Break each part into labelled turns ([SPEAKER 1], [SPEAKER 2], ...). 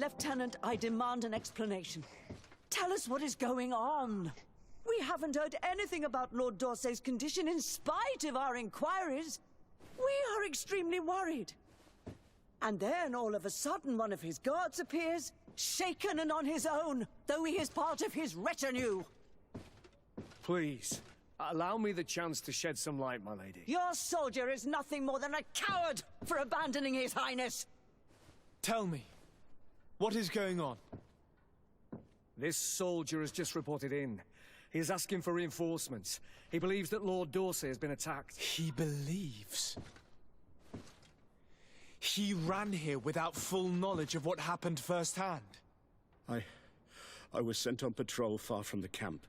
[SPEAKER 1] Lieutenant, I demand an explanation. Tell us what is going on. We haven't heard anything about Lord D'Orsay's condition in spite of our inquiries. We are extremely worried. And then all of a sudden one of his guards appears, shaken and on his own, though he is part of his retinue.
[SPEAKER 2] Please, allow me the chance to shed some light, my lady.
[SPEAKER 1] Your soldier is nothing more than a coward for abandoning his highness.
[SPEAKER 3] Tell me, what is going on?
[SPEAKER 2] This soldier has just reported in. He is asking for reinforcements. He believes that Lord D'Orsay has been attacked.
[SPEAKER 3] He believes? He ran here without full knowledge of what happened firsthand.
[SPEAKER 4] I was sent on patrol far from the camp,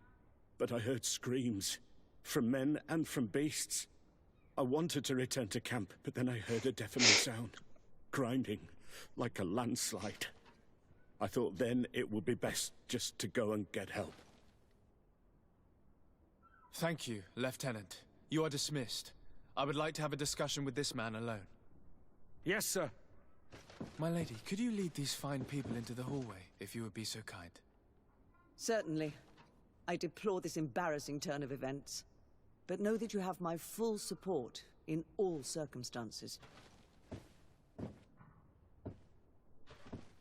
[SPEAKER 4] but I heard screams, from men and from beasts. I wanted to return to camp, but then I heard a deafening sound, grinding, like a landslide. I thought then it would be best just to go and get help.
[SPEAKER 3] Thank you, Lieutenant. You are dismissed. I would like to have a discussion with this man alone.
[SPEAKER 2] Yes, sir.
[SPEAKER 3] My lady, could you lead these fine people into the hallway, if you would be so kind?
[SPEAKER 1] Certainly. I deplore this embarrassing turn of events, but know that you have my full support in all circumstances.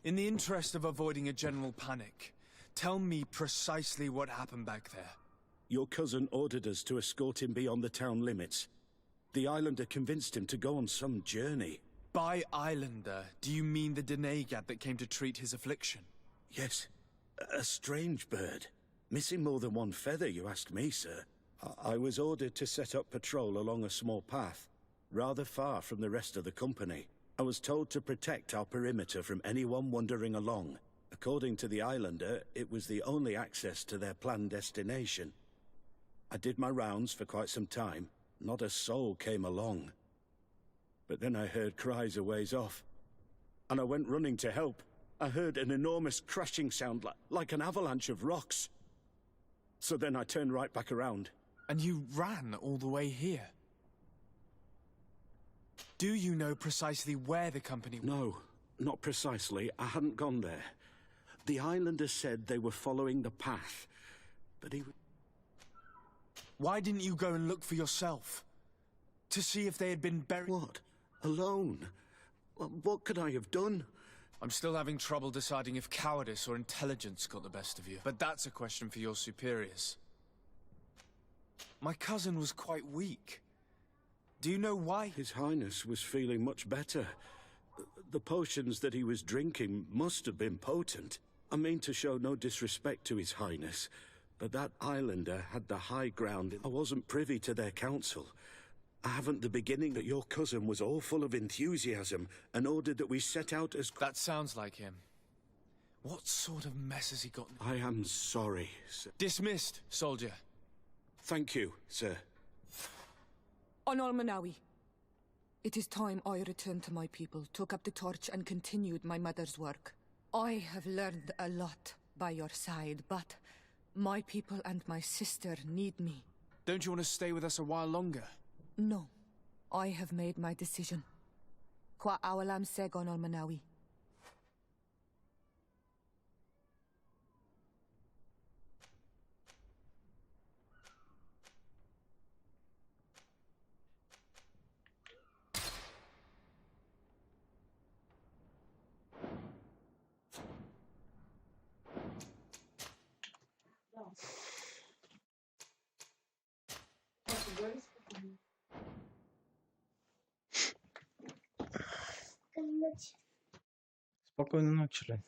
[SPEAKER 3] In the interest of avoiding a general panic, tell me precisely what happened back there.
[SPEAKER 4] Your cousin ordered us to escort him beyond the town limits. The islander convinced him to go on some journey.
[SPEAKER 3] By islander, do you mean the Denegad that came to treat his affliction?
[SPEAKER 4] Yes, a strange bird. Missing more than one feather, you asked me, sir. I was ordered to set up patrol along a small path, rather far from the rest of the company. I was told to protect our perimeter from anyone wandering along. According to the islander, it was the only access to their planned destination. I did my rounds for quite some time. Not a soul came along. But then I heard cries a ways off, and I went running to help. I heard an enormous crashing sound like an avalanche of rocks. So then I turned right back around.
[SPEAKER 3] And you ran all the way here? Do you know precisely where the company was?
[SPEAKER 4] No, not precisely. I hadn't gone there. The islander said they were following the path, but he...
[SPEAKER 3] Why didn't you go and look for yourself? To see if they had been buried?
[SPEAKER 4] What? Alone? What could I have done?
[SPEAKER 3] I'm still having trouble deciding if cowardice or intelligence got the best of you. But that's a question for your superiors. My cousin was quite weak. Do you know why?
[SPEAKER 4] His Highness was feeling much better. The potions that he was drinking must have been potent. I mean to show no disrespect to His Highness, but that islander had the high ground. I wasn't privy to their counsel. I haven't the beginning that your cousin was all full of enthusiasm and ordered that we set out as...
[SPEAKER 3] That sounds like him. What sort of mess has he got?
[SPEAKER 4] I am sorry, sir.
[SPEAKER 3] Dismissed, soldier.
[SPEAKER 4] Thank you, sir.
[SPEAKER 5] Honor Manawi. It is time I returned to my people, took up the torch and continued my mother's work. I have learned a lot by your side, but my people and my sister need me.
[SPEAKER 3] Don't you want to stay with us a while longer?
[SPEAKER 5] No. I have made my decision. Kwa awalam seg Honor Manawi.
[SPEAKER 6] Спокойной ночи, Лень.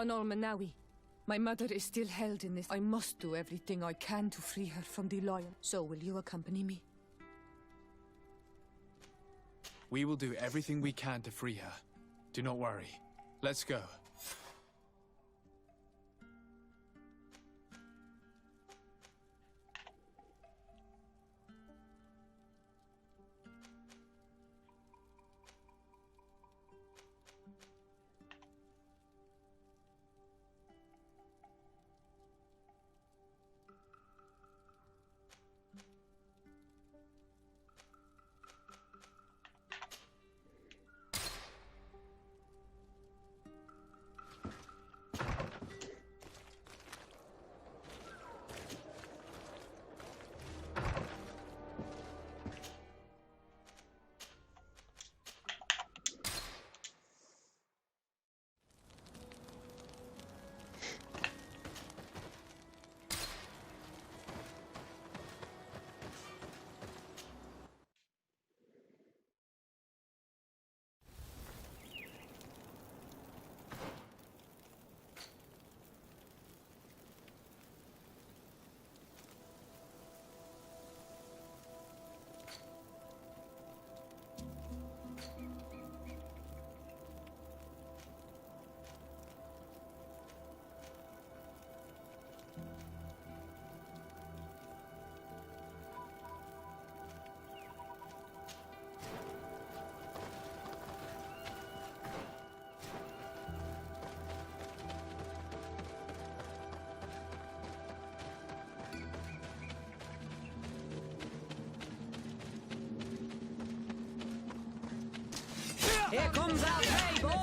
[SPEAKER 5] On Almanawi. My mother is still held in this. I must do everything I can to free her from the lion. So will you accompany me?
[SPEAKER 3] We will do everything we can to free her. Do not worry. Let's go.
[SPEAKER 1] Here comes our pay, boys!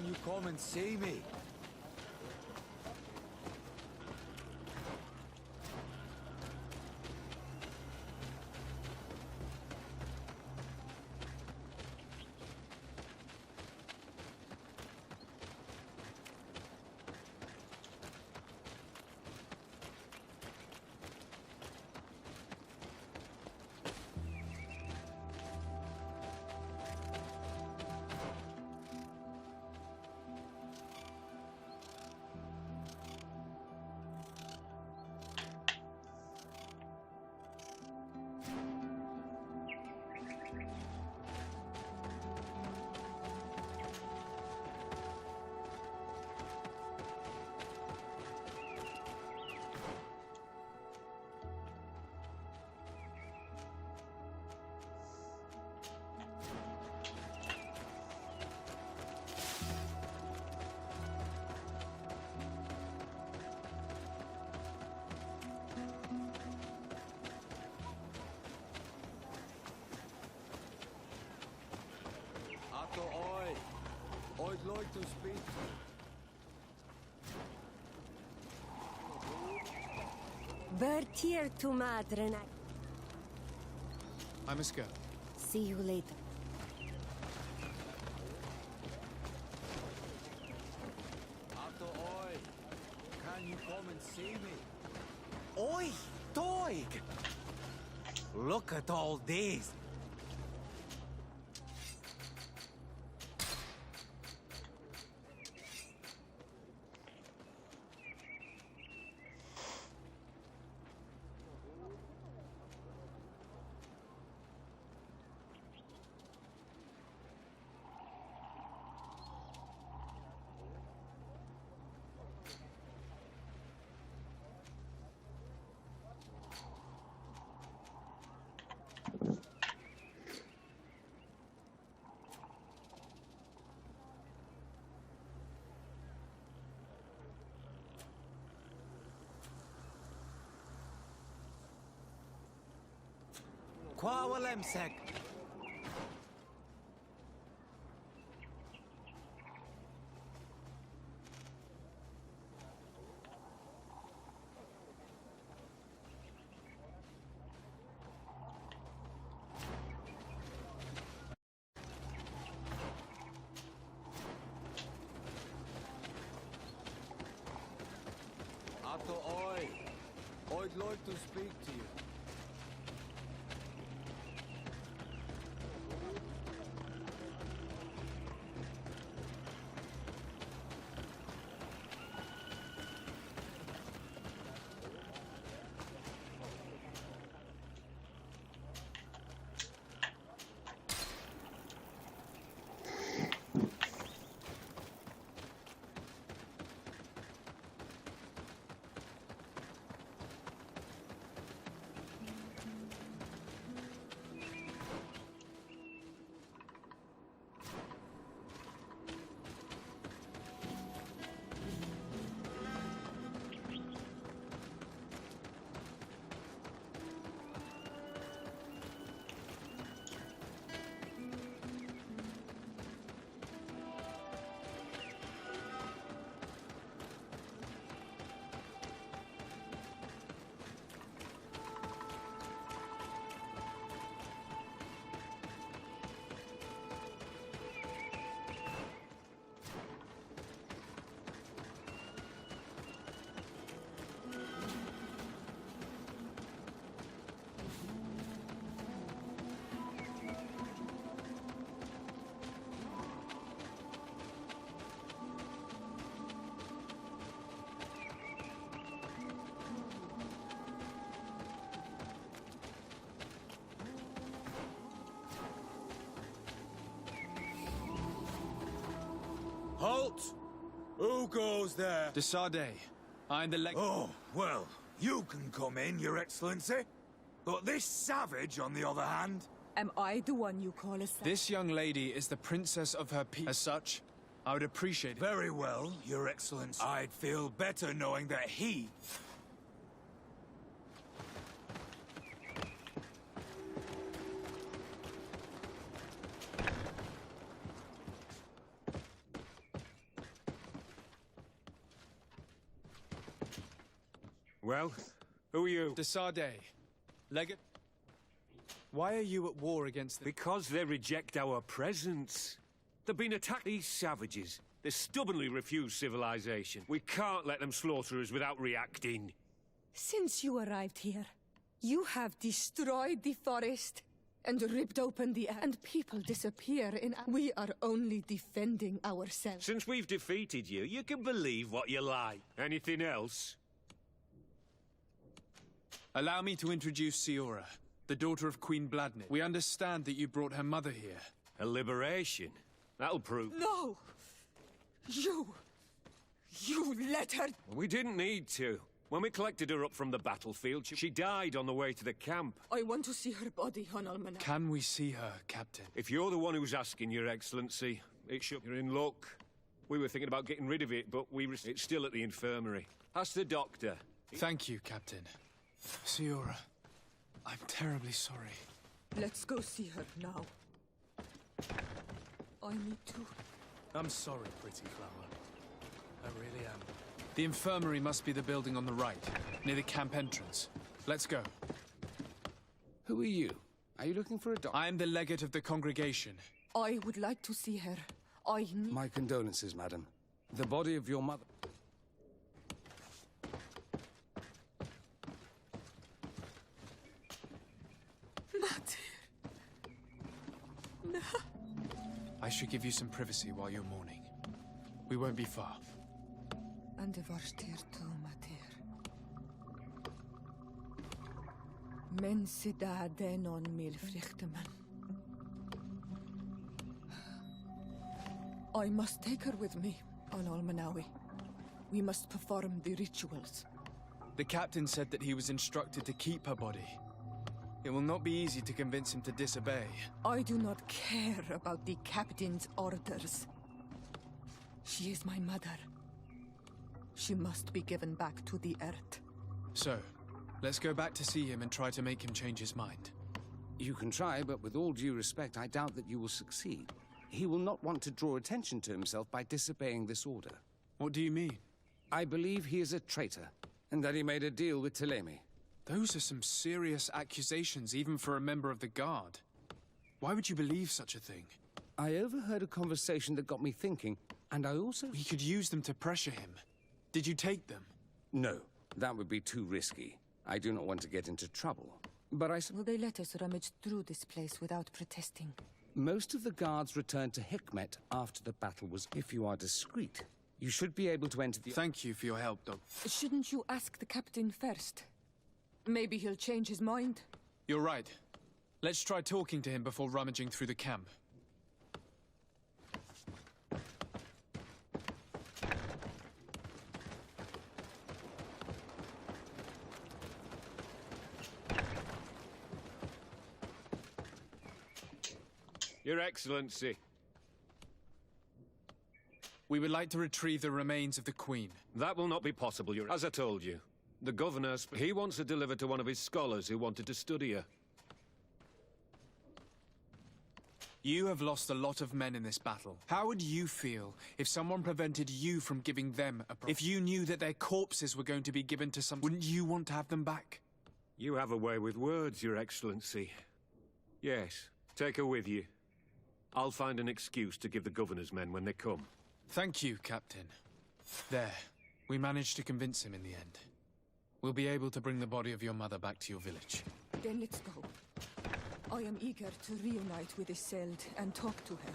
[SPEAKER 7] you come and see me? I'd like to speak to you.
[SPEAKER 8] Bertier tu madre.
[SPEAKER 3] I must go.
[SPEAKER 8] See you later.
[SPEAKER 7] Can you come and see me? Oi, Doig! Look at all these. Quawalemsek. I'd like to speak to you.
[SPEAKER 9] Halt! Who goes there?
[SPEAKER 3] De Sardet. I'm the
[SPEAKER 9] Oh, well, you can come in, Your Excellency. But this savage, on the other hand...
[SPEAKER 5] Am I the one you call a
[SPEAKER 3] This young lady is the princess of her people. As such, I would appreciate it.
[SPEAKER 9] Very well, Your Excellency. I'd feel better knowing that he...
[SPEAKER 10] Well, who are you?
[SPEAKER 3] De Sardet. Legate. Why are you at war against the...
[SPEAKER 10] Because they reject our presence. They've been attacked. These savages, they stubbornly refuse civilization. We can't let them slaughter us without reacting.
[SPEAKER 5] Since you arrived here, you have destroyed the forest and ripped open the air, and people disappear in... We are only defending ourselves.
[SPEAKER 10] Since we've defeated you, you can believe what you like. Anything else?
[SPEAKER 3] Allow me to introduce Sиора, the daughter of Queen Bladnid. We understand that you brought her mother here.
[SPEAKER 10] A liberation? That'll prove...
[SPEAKER 5] No! You let her...
[SPEAKER 10] We didn't need to. When we collected her up from the battlefield, she died on the way to the camp.
[SPEAKER 5] I want to see her body, Honolmana.
[SPEAKER 3] Can we see her, Captain?
[SPEAKER 10] If you're the one who's asking, Your Excellency, you're in luck. We were thinking about getting rid of it, but it's still at the infirmary. Ask the doctor.
[SPEAKER 3] Thank you, Captain. Sиора, I'm terribly sorry.
[SPEAKER 5] Let's go see her now. I need to.
[SPEAKER 3] I'm sorry, pretty flower. I really am. The infirmary must be the building on the right, near the camp entrance. Let's go.
[SPEAKER 11] Who are you? Are you looking for a doctor?
[SPEAKER 3] I am the legate of the congregation.
[SPEAKER 5] I would like to see her. I need...
[SPEAKER 11] My condolences, madam. The body of your mother...
[SPEAKER 5] No.
[SPEAKER 3] I should give you some privacy while you're mourning. We won't be far.
[SPEAKER 5] And the varstir to mater. Men sida denon mil frichteman. I must take her with me on Almanawi. We must perform the rituals.
[SPEAKER 3] The captain said that he was instructed to keep her body. It will not be easy to convince him to disobey.
[SPEAKER 5] I do not care about the captain's orders. She is my mother. She must be given back to the earth.
[SPEAKER 3] So, let's go back to see him and try to make him change his mind.
[SPEAKER 11] You can try, but with all due respect, I doubt that you will succeed. He will not want to draw attention to himself by disobeying this order.
[SPEAKER 3] What do you mean?
[SPEAKER 11] I believe he is a traitor, and that he made a deal with Thélème.
[SPEAKER 3] Those are some serious accusations, even for a member of the Guard. Why would you believe such a thing?
[SPEAKER 11] I overheard a conversation that got me thinking, and I also...
[SPEAKER 3] We could use them to pressure him. Did you take them?
[SPEAKER 11] No, that would be too risky. I do not want to get into trouble. But I...
[SPEAKER 5] Will they let us rummage through this place without protesting?
[SPEAKER 11] Most of the guards returned to Hikmet after the battle was... If you are discreet, you should be able to enter the...
[SPEAKER 3] Thank you for your help, Doc.
[SPEAKER 5] Shouldn't you ask the captain first? Maybe he'll change his mind.
[SPEAKER 3] You're right. Let's try talking to him before rummaging through the camp.
[SPEAKER 10] Your Excellency.
[SPEAKER 3] We would like to retrieve the remains of the Queen.
[SPEAKER 10] That will not be possible, as I told you. The governor, he wants her delivered to one of his scholars who wanted to study her.
[SPEAKER 3] You have lost a lot of men in this battle. How would you feel if someone prevented you from giving them a... If you knew that their corpses were going to be given to some... Wouldn't you want to have them back?
[SPEAKER 10] You have a way with words, Your Excellency. Yes, take her with you. I'll find an excuse to give the governor's men when they come.
[SPEAKER 3] Thank you, Captain. There. We managed to convince him in the end. We'll be able to bring the body of your mother back to your village.
[SPEAKER 5] Then let's go. I am eager to reunite with Isolde and talk to her.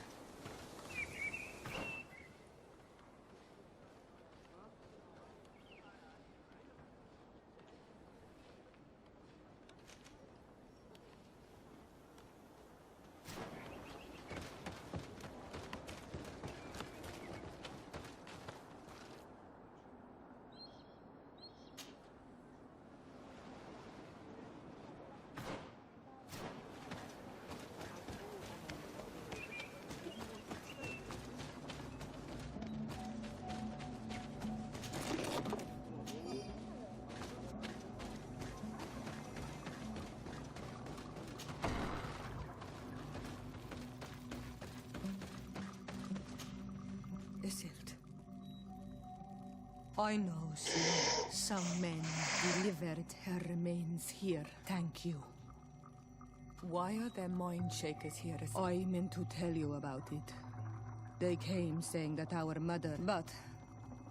[SPEAKER 5] I know, sir. Some men delivered her remains here. Thank you. Why are there mind shakers here? I meant to tell you about it. They came saying that our mother... But...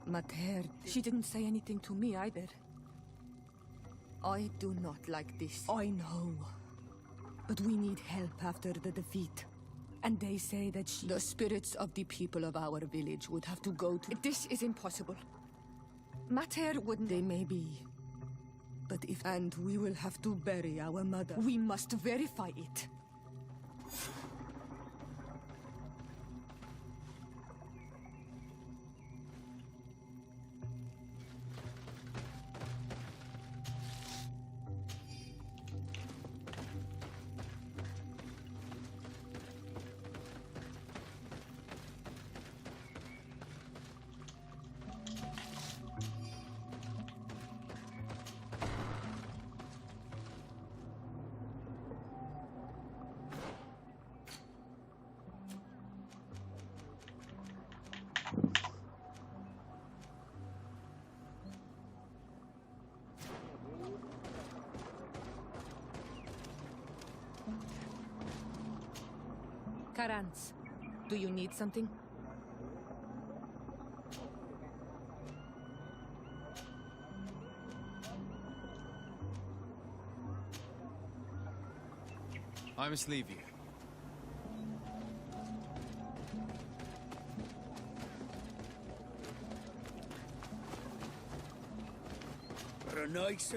[SPEAKER 5] Mater... She didn't say anything to me either. I do not like this. I know. But we need help after the defeat. And they say that the spirits of the people of our village would have to go to... This is impossible. Mater wouldn't... They may be. But if... And we will have to bury our mother. We must verify it. Karans, do you need something?
[SPEAKER 3] I must leave you.
[SPEAKER 4] Nice.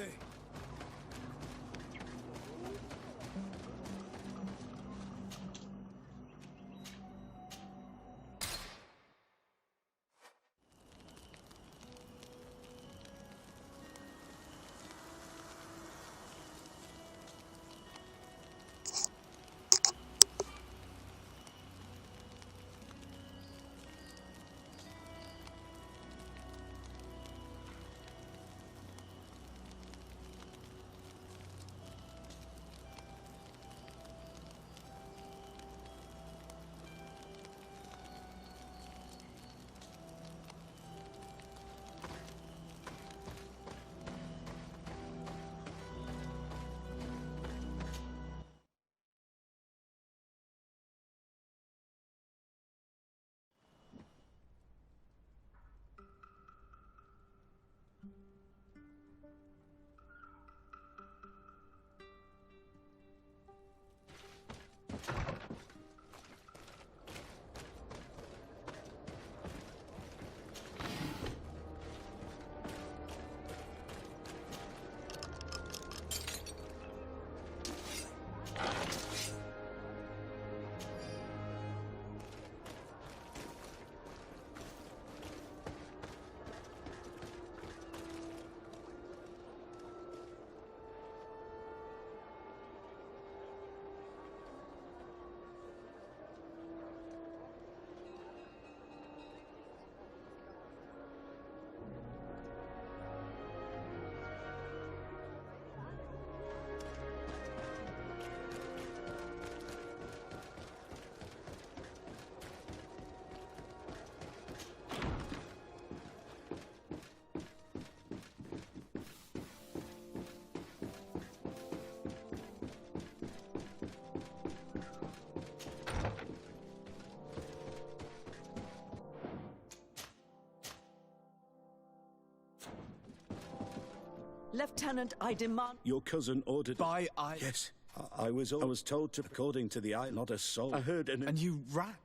[SPEAKER 1] Lieutenant, I demand...
[SPEAKER 4] Your cousin ordered...
[SPEAKER 3] By
[SPEAKER 4] Yes. I was told to, according to the eye, not a soul. I heard an...
[SPEAKER 3] And you ran?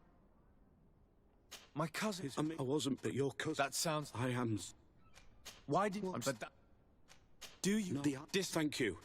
[SPEAKER 3] My cousin...
[SPEAKER 4] I wasn't, but your cousin...
[SPEAKER 3] That sounds...
[SPEAKER 4] I am...
[SPEAKER 3] Why did... But that... Do you...
[SPEAKER 4] No, thank you.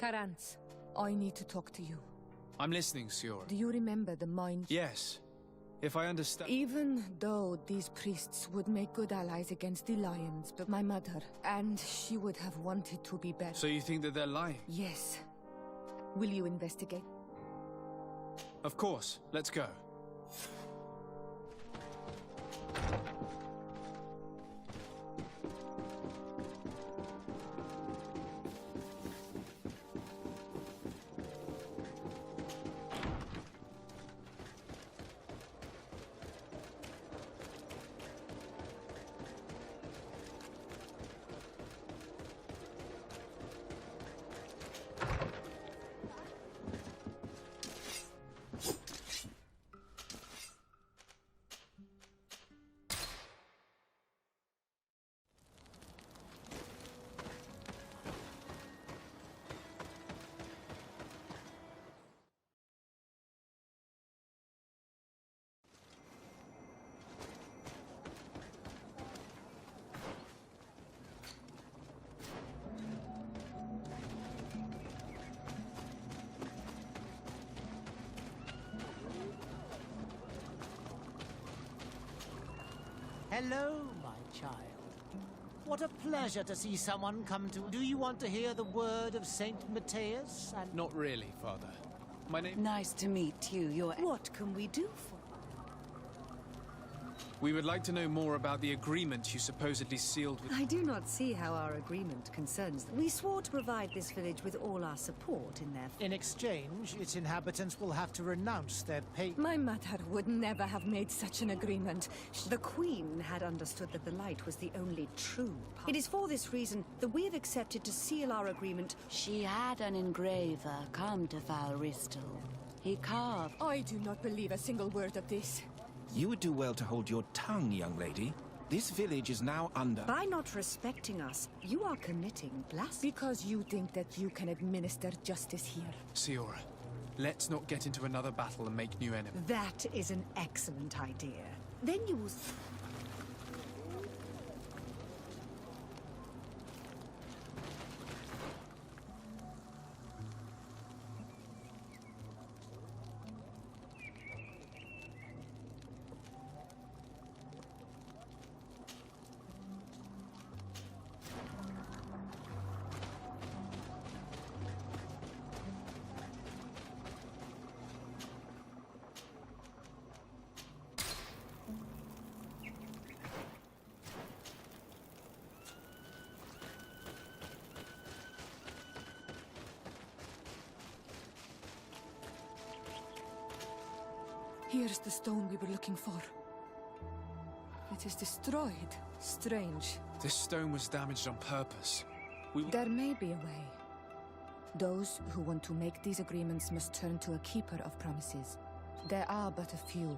[SPEAKER 5] Karantz, I need to talk to you.
[SPEAKER 3] I'm listening, Siora.
[SPEAKER 5] Do you remember the mind?
[SPEAKER 3] Yes. If I understand...
[SPEAKER 5] Even though these priests would make good allies against the lions, but my mother, and she would have wanted to be better.
[SPEAKER 3] So you think that they're lying?
[SPEAKER 5] Yes. Will you investigate?
[SPEAKER 3] Of course. Let's go.
[SPEAKER 7] Hello, my child. What a pleasure to see someone come to... Do you want to hear the word of Saint Matthias and...
[SPEAKER 3] Not really, Father. My name...
[SPEAKER 1] Nice to meet you. What can we do for?
[SPEAKER 3] We would like to know more about the agreement you supposedly sealed with...
[SPEAKER 12] I do not see how our agreement concerns them. We swore to provide this village with all our support in their...
[SPEAKER 7] In exchange, its inhabitants will have to renounce their pay...
[SPEAKER 5] My mother would never have made such an agreement.
[SPEAKER 12] The Queen had understood that the light was the only true path. It is for this reason that we have accepted to seal our agreement.
[SPEAKER 1] She had an engraver come to Valristal. He carved...
[SPEAKER 5] I do not believe a single word of this.
[SPEAKER 13] You would do well to hold your tongue, young lady. This village is now under...
[SPEAKER 12] By not respecting us, you are committing blasphemy.
[SPEAKER 5] Because you think that you can administer justice here.
[SPEAKER 3] Siora, let's not get into another battle and make new enemies.
[SPEAKER 12] That is an excellent idea. Then you will...
[SPEAKER 5] Here's the stone we were looking for. It is destroyed. Strange.
[SPEAKER 3] This stone was damaged on purpose.
[SPEAKER 5] There may be a way. Those who want to make these agreements must turn to a keeper of promises. There are but a few.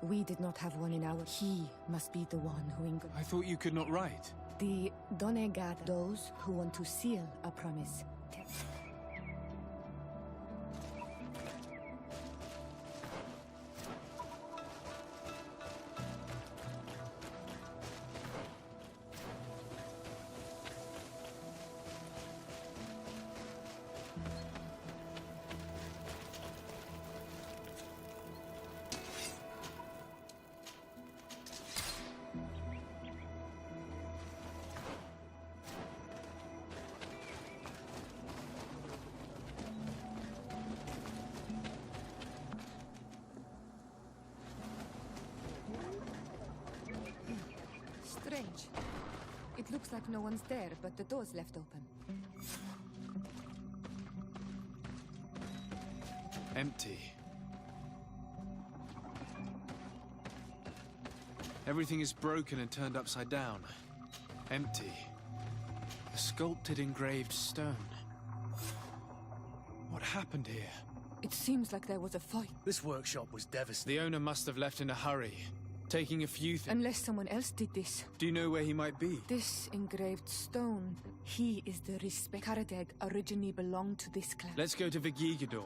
[SPEAKER 5] We did not have one in our... He must be the one who...
[SPEAKER 3] I thought you could not write.
[SPEAKER 5] The Donegat, those who want to seal a promise. Strange. It looks like no one's there, but the door's left open.
[SPEAKER 3] Empty. Everything is broken and turned upside down. Empty. A sculpted engraved stone. What happened here?
[SPEAKER 5] It seems like there was a fight.
[SPEAKER 2] This workshop was devastating.
[SPEAKER 3] The owner must have left in a hurry, taking a few things.
[SPEAKER 5] Unless someone else did this.
[SPEAKER 3] Do you know where he might be?
[SPEAKER 5] This engraved stone. He is the respect. Karadeg originally belonged to this clan.
[SPEAKER 3] Let's go to Vigigador.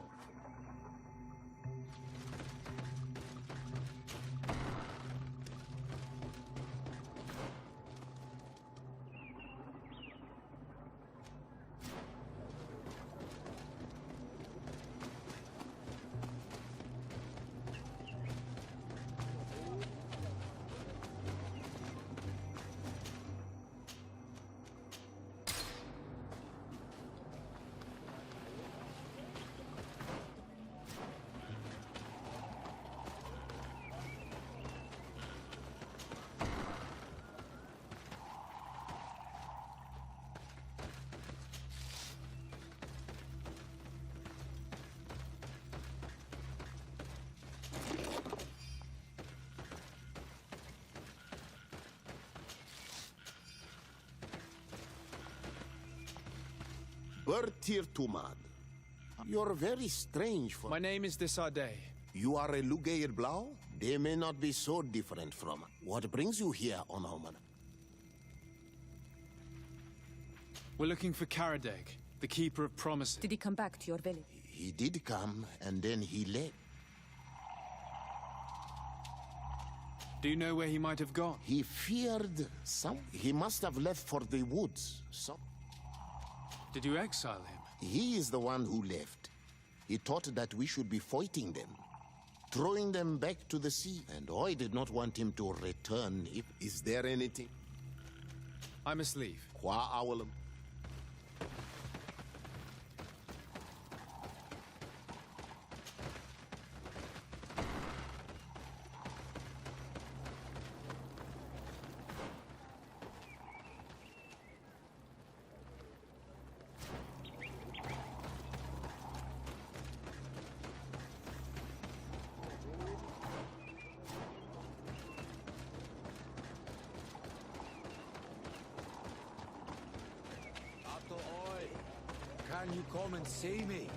[SPEAKER 14] Bertir Tumad. You're very strange for...
[SPEAKER 3] My name is Desade.
[SPEAKER 14] You are a Lugair Blau? They may not be so different from... What brings you here on Oman?
[SPEAKER 3] We're looking for Karadeg, the Keeper of Promises.
[SPEAKER 5] Did he come back to your village?
[SPEAKER 14] He did come, and then he left.
[SPEAKER 3] Do you know where he might have gone?
[SPEAKER 14] He feared some... He must have left for the woods.
[SPEAKER 3] Did you exile him?
[SPEAKER 14] He is the one who left. He thought that we should be fighting them, throwing them back to the sea. And I did not want him to return. Is there anything?
[SPEAKER 3] I must leave.
[SPEAKER 14] Qua awalum.
[SPEAKER 7] Can you come and see me?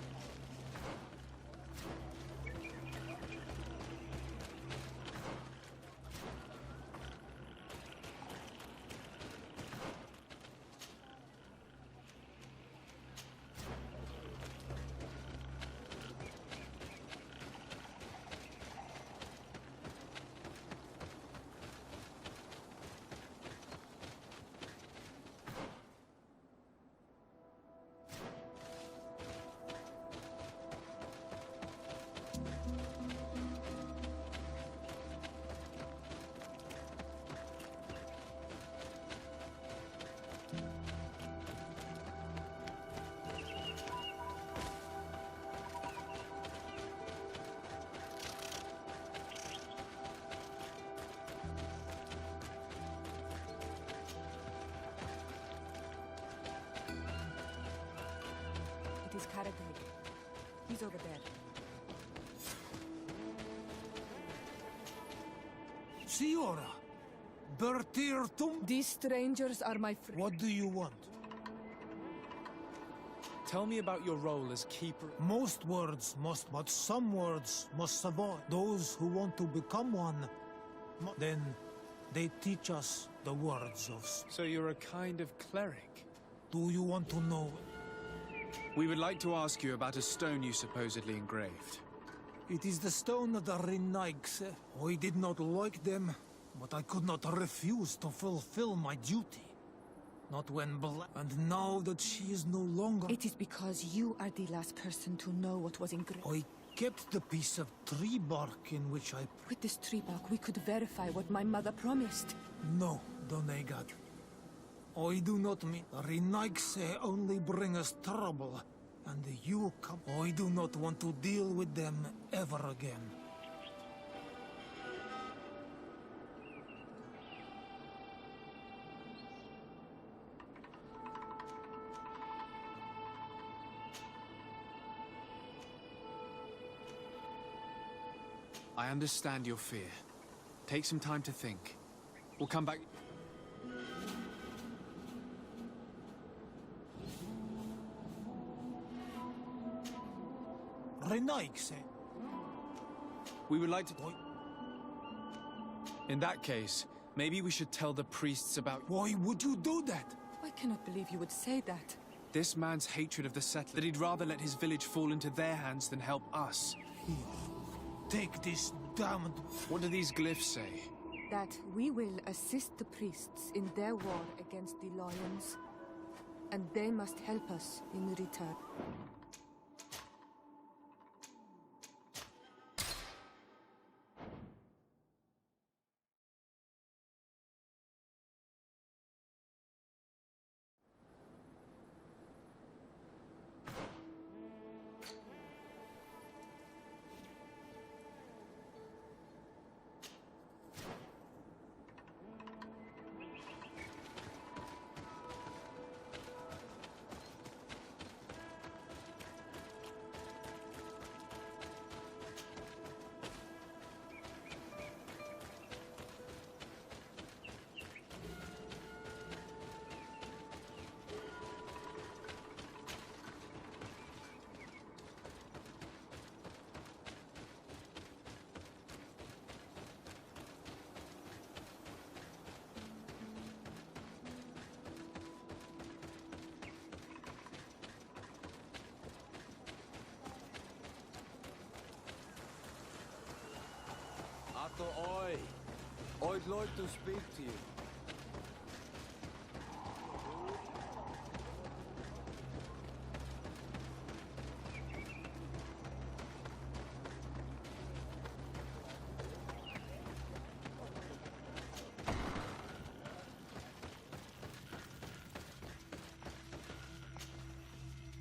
[SPEAKER 5] It is Karadeg. He's over there.
[SPEAKER 9] Siora, Bertir Tum.
[SPEAKER 5] These strangers are my friends.
[SPEAKER 9] What do you want?
[SPEAKER 3] Tell me about your role as Keeper.
[SPEAKER 9] Most words must, but some words must survive. Those who want to become one, then they teach us the words of...
[SPEAKER 3] So you're a kind of cleric?
[SPEAKER 9] Do you want to know?
[SPEAKER 3] We would like to ask you about a stone you supposedly engraved.
[SPEAKER 9] It is the stone of the Renaigse. I did not like them, but I could not refuse to fulfill my duty. Not when and now that she is no longer...
[SPEAKER 5] It is because you are the last person to know what was engraved.
[SPEAKER 9] I kept the piece of tree bark in which I...
[SPEAKER 5] With this tree bark, we could verify what my mother promised.
[SPEAKER 9] No, Donegad. I do not mean... The Renaigse only bring us trouble, and you come... I do not want to deal with them ever again.
[SPEAKER 3] I understand your fear. Take some time to think. We'll come back...
[SPEAKER 9] Renaigse.
[SPEAKER 3] We would like to... In that case, maybe we should tell the priests about...
[SPEAKER 9] Why would you do that?
[SPEAKER 5] I cannot believe you would say that.
[SPEAKER 3] This man's hatred of the settlers, that he'd rather let his village fall into their hands than help us.
[SPEAKER 9] Here, take this damned...
[SPEAKER 3] What do these glyphs say?
[SPEAKER 5] That we will assist the priests in their war against the lions, and they must help us in return.
[SPEAKER 7] Master Oi. I'd like to speak to you.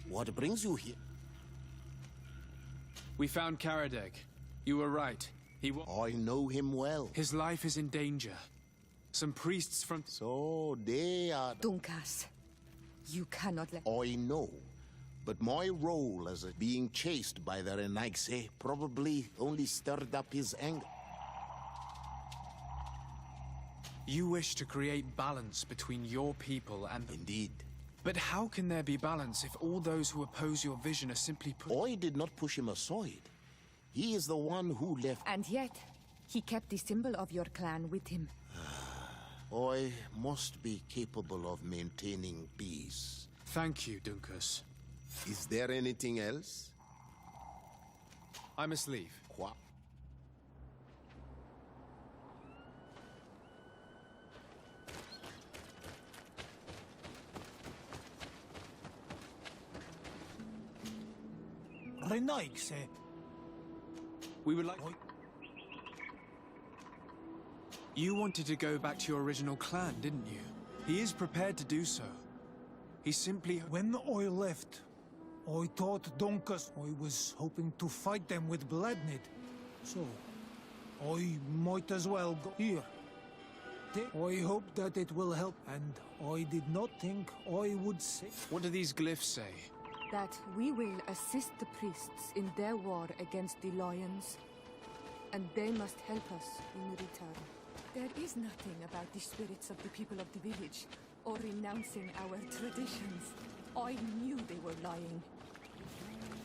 [SPEAKER 14] What brings you here?
[SPEAKER 3] We found Karadeg. You were right.
[SPEAKER 14] I know him well.
[SPEAKER 3] His life is in danger. Some priests from...
[SPEAKER 14] So they are...
[SPEAKER 5] Dunkas, you cannot let...
[SPEAKER 14] I know. But my role as being chased by the Renaigse probably only stirred up his anger.
[SPEAKER 3] You wish to create balance between your people and...
[SPEAKER 14] Indeed.
[SPEAKER 3] But how can there be balance if all those who oppose your vision are simply
[SPEAKER 14] I did not push him aside. He is the one who left...
[SPEAKER 5] And yet, he kept the symbol of your clan with him.
[SPEAKER 14] I must be capable of maintaining peace.
[SPEAKER 3] Thank you, Dunkas.
[SPEAKER 14] Is there anything else?
[SPEAKER 3] I must leave.
[SPEAKER 14] What?
[SPEAKER 9] Renaigse.
[SPEAKER 3] We would like... You wanted to go back to your original clan, didn't you? He is prepared to do so. He simply...
[SPEAKER 9] When I left, I thought Dunkas... I was hoping to fight them with Bladnid. So, I might as well go here. I hope that it will help, and I did not think I would say...
[SPEAKER 3] What do these glyphs say?
[SPEAKER 5] That we will assist the priests in their war against the lions, and they must help us in return. There is nothing about the spirits of the people of the village, or renouncing our traditions. I knew they were lying.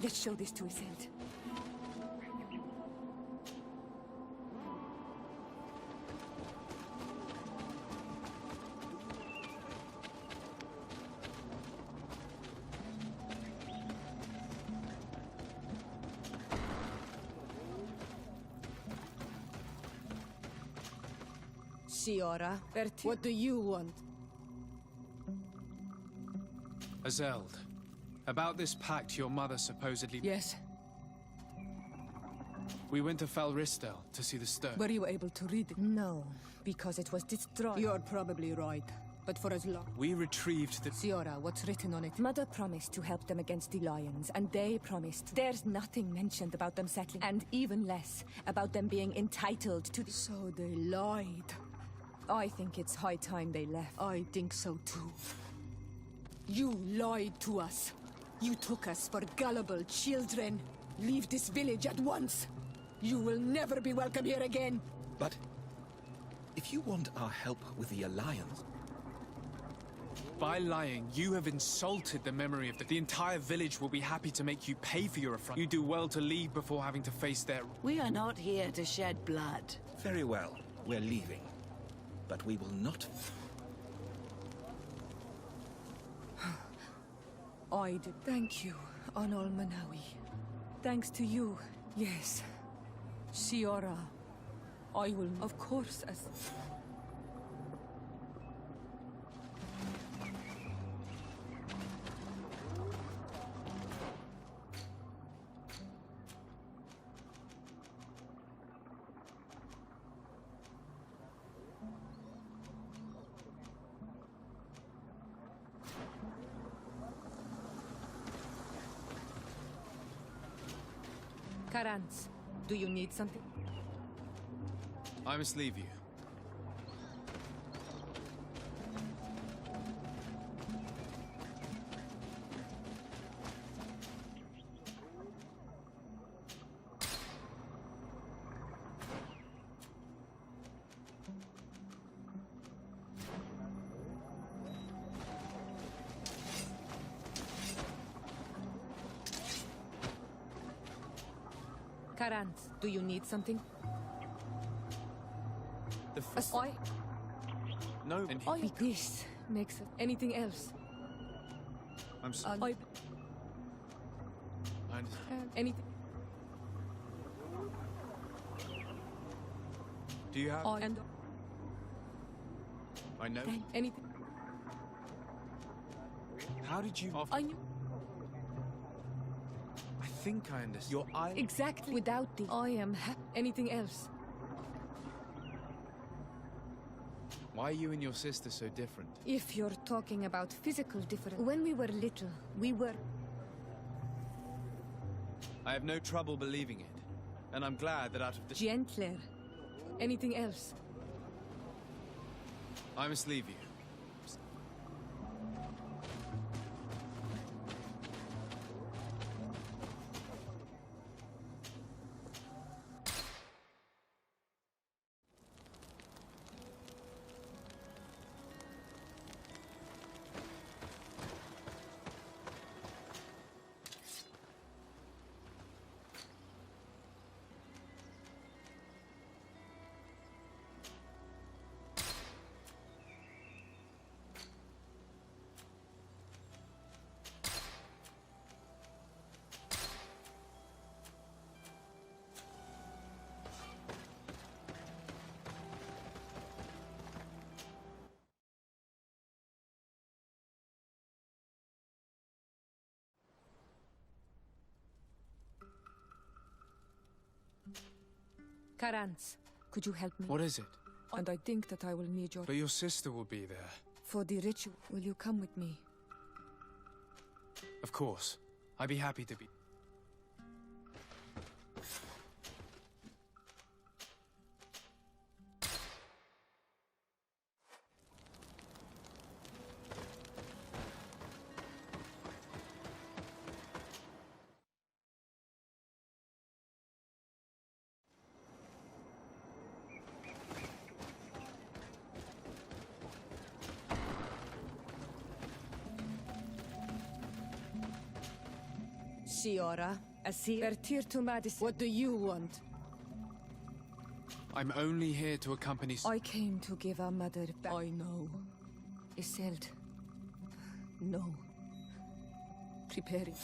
[SPEAKER 5] Let's show this to Ascent.
[SPEAKER 12] Siora, what do you want?
[SPEAKER 3] Azeld, about this pact your mother supposedly...
[SPEAKER 5] Yes.
[SPEAKER 3] We went to Falristel to see the stone.
[SPEAKER 5] Were you able to read it? No, because it was destroyed. You're probably right, but for as long...
[SPEAKER 3] We retrieved the...
[SPEAKER 5] Siora, what's written on it? Mother promised to help them against the lions, and they promised. There's nothing mentioned about them settling, and even less about them being entitled to... So they lied. I think it's high time they left. I think so too. You lied to us. You took us for gullible children. Leave this village at once. You will never be welcome here again.
[SPEAKER 13] But if you want our help with the Alliance...
[SPEAKER 3] By lying, you have insulted the memory of the entire village will be happy to make you pay for your affront. You do well to leave before having to face their...
[SPEAKER 1] We are not here to shed blood.
[SPEAKER 13] Very well, we're leaving. But we will not...
[SPEAKER 5] I did. Thank you, Anol Manawi. Thanks to you, yes. Siora, I will... Of course, as... Karans, do you need something?
[SPEAKER 3] I must leave you.
[SPEAKER 5] Karans, do you need something?
[SPEAKER 3] The No, and
[SPEAKER 5] this makes it. Anything else?
[SPEAKER 3] I'm sorry.
[SPEAKER 5] Anything?
[SPEAKER 3] Do you have...
[SPEAKER 5] And
[SPEAKER 3] I know.
[SPEAKER 5] anything.
[SPEAKER 3] How did you...
[SPEAKER 5] I knew.
[SPEAKER 3] I think I understand. Your eye...
[SPEAKER 5] Exactly. Without the I am anything else.
[SPEAKER 3] Why are you and your sister so different?
[SPEAKER 5] If you're talking about physical difference. When we were little, we were...
[SPEAKER 3] I have no trouble believing it. And I'm glad that out of the...
[SPEAKER 5] Gentler. Anything else?
[SPEAKER 3] I must leave you.
[SPEAKER 5] Karans, could you help me?
[SPEAKER 3] What is it?
[SPEAKER 5] And I think that I will need your...
[SPEAKER 3] But your sister will be there.
[SPEAKER 5] For the ritual, will you come with me?
[SPEAKER 3] Of course. I'd be happy to be...
[SPEAKER 12] Siora,
[SPEAKER 5] Asir. What do you want?
[SPEAKER 3] I'm only here to accompany...
[SPEAKER 5] I came to give our mother back. I know. Iselt. No. Preparing.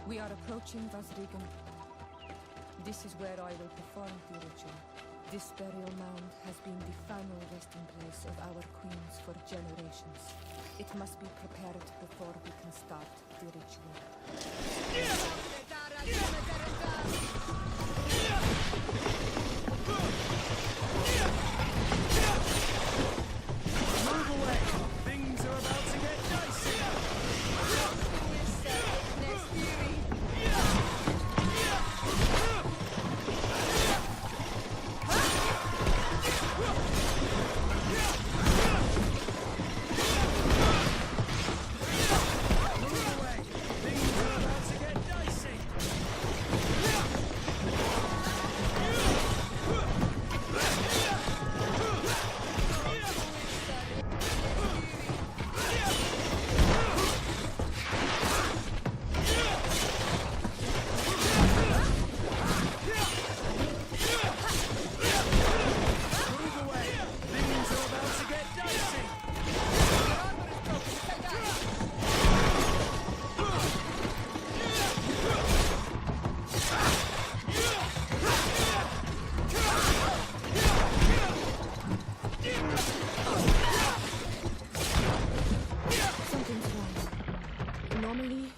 [SPEAKER 5] We are approaching Vasrigan. This is where I will perform the ritual. This burial mound has been the final resting place of our queens for generations. It must be prepared before we can start the ritual.
[SPEAKER 2] Move away! Things are about to get dicey!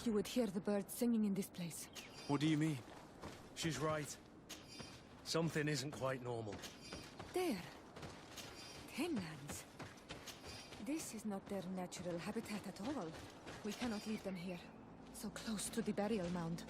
[SPEAKER 5] You would hear the birds singing in this place.
[SPEAKER 2] What do you mean? She's right. Something isn't quite normal.
[SPEAKER 5] There. Tenlands. This is not their natural habitat at all. We cannot leave them here, so close to the burial mound.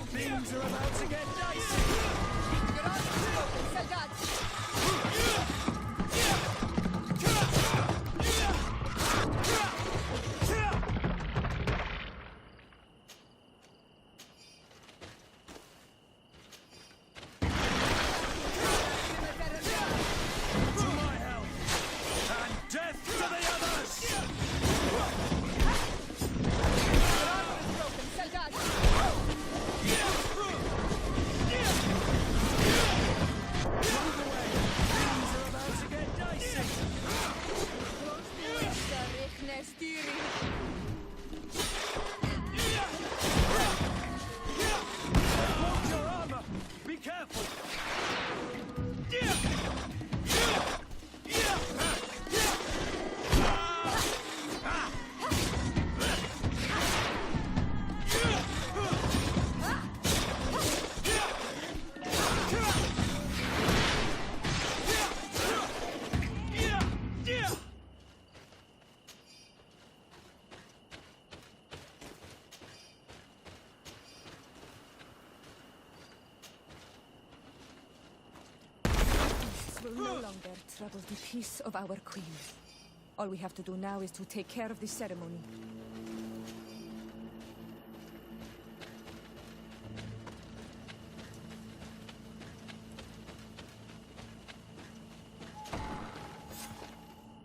[SPEAKER 2] Things are about to get dicey!
[SPEAKER 5] Will no longer trouble the peace of our queen. All we have to do now is to take care of the ceremony.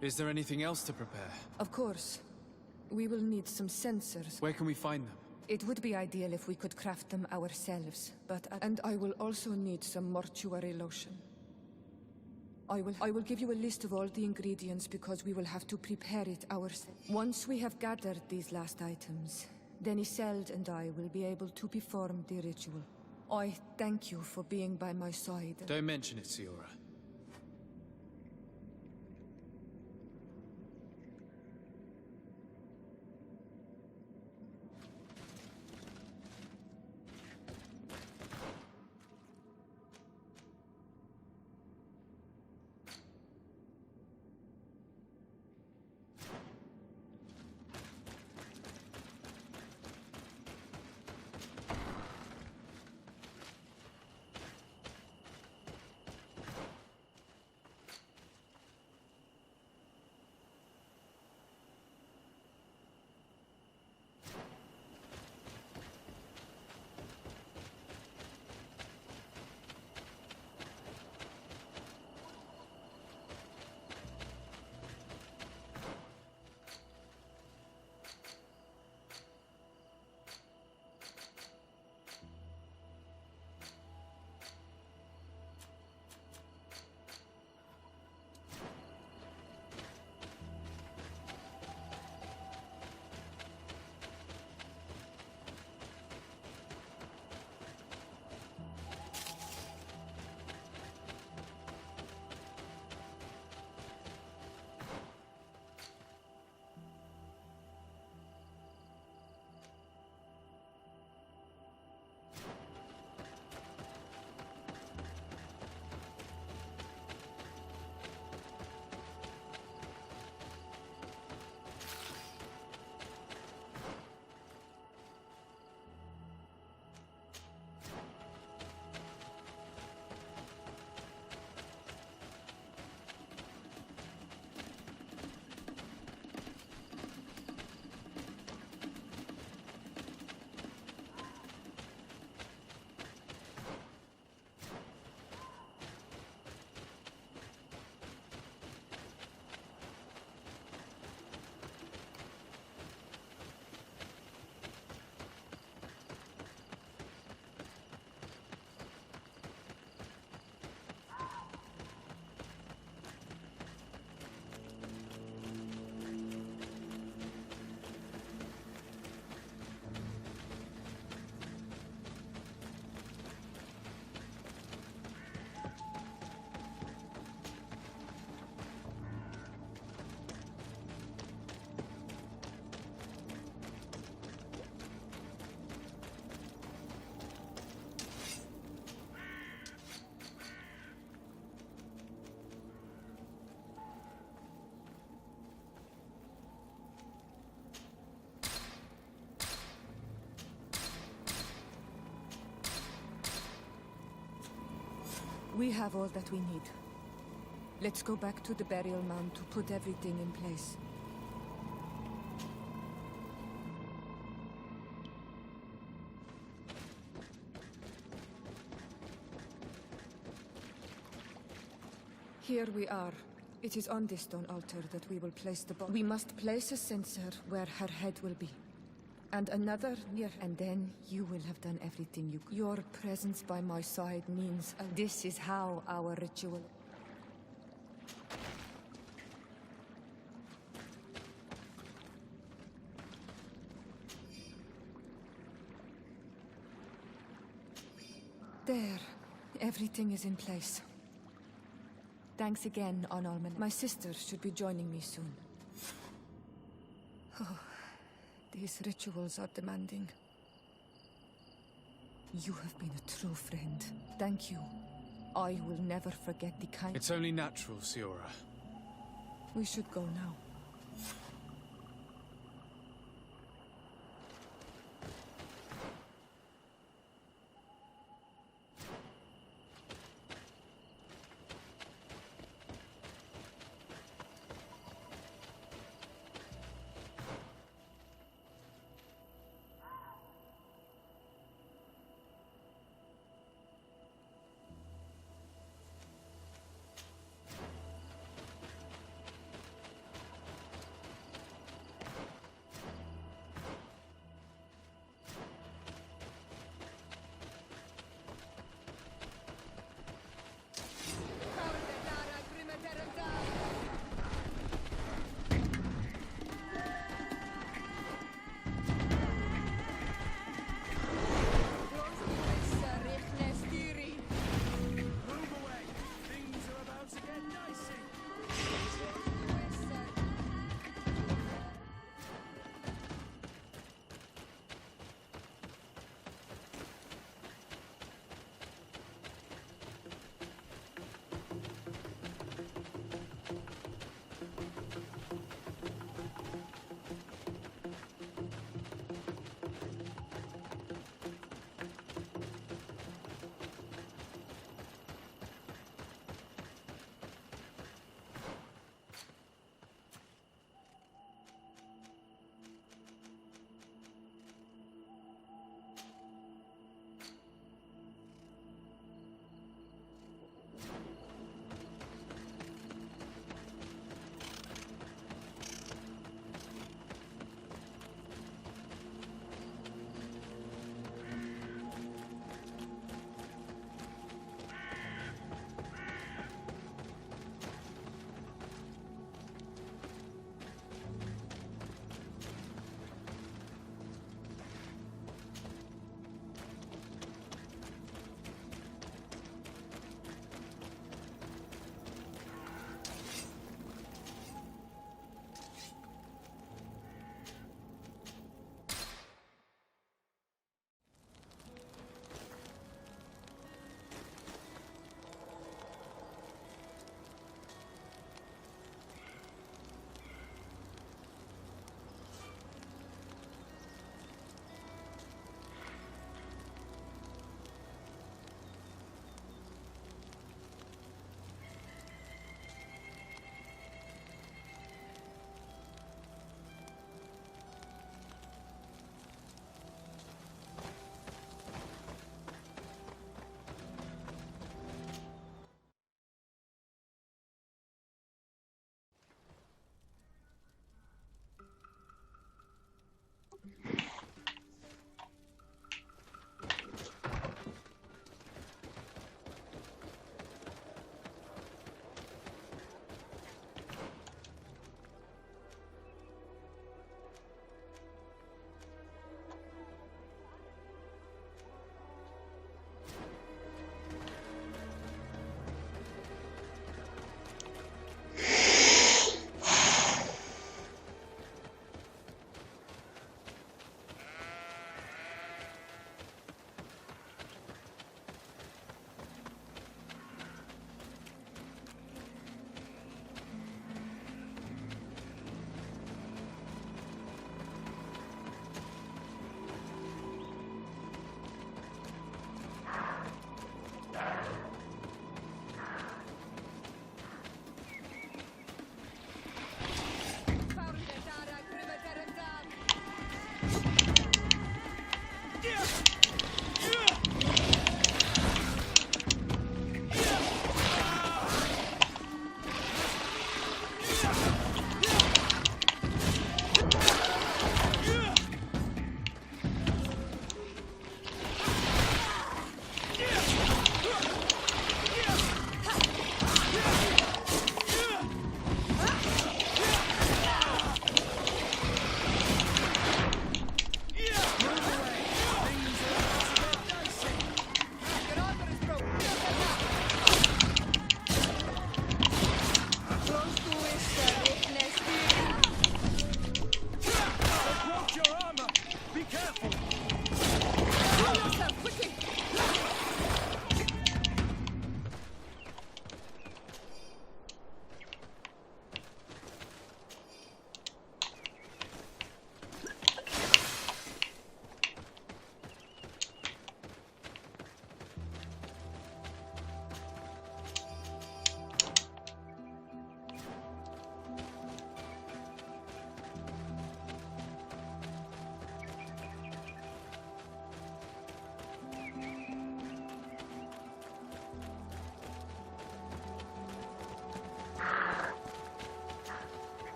[SPEAKER 3] Is there anything else to prepare?
[SPEAKER 5] Of course. We will need some sensors.
[SPEAKER 3] Where can we find them?
[SPEAKER 5] It would be ideal if we could craft them ourselves, but... And I will also need some mortuary lotion. I will give you a list of all the ingredients because we will have to prepare it ourselves. Once we have gathered these last items, then Isolde and I will be able to perform the ritual. I thank you for being by my side.
[SPEAKER 3] Don't mention it, Siora.
[SPEAKER 5] We have all that we need. Let's go back to the burial mound to put everything in place. Here we are. It is on this stone altar that we will place the body. We must place a censer where her head will be. And another near, and then you will have done everything you could. Your presence by my side means this is how our ritual... There. Everything is in place. Thanks again, Honorman. My sister should be joining me soon. Oh, these rituals are demanding. You have been a true friend. Thank you. I will never forget the kind...
[SPEAKER 3] It's only natural, Siora.
[SPEAKER 5] We should go now.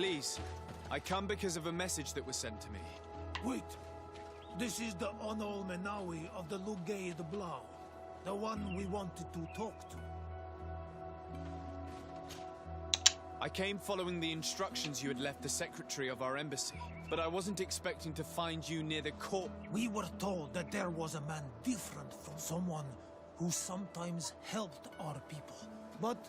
[SPEAKER 3] Please, I come because of a message that was sent to me.
[SPEAKER 9] Wait. This is the Onol Menawi of the Lugay de Blau. The one we wanted to talk to.
[SPEAKER 3] I came following the instructions you had left the secretary of our embassy, but I wasn't expecting to find you near the court.
[SPEAKER 9] We were told that there was a man different from someone who sometimes helped our people. But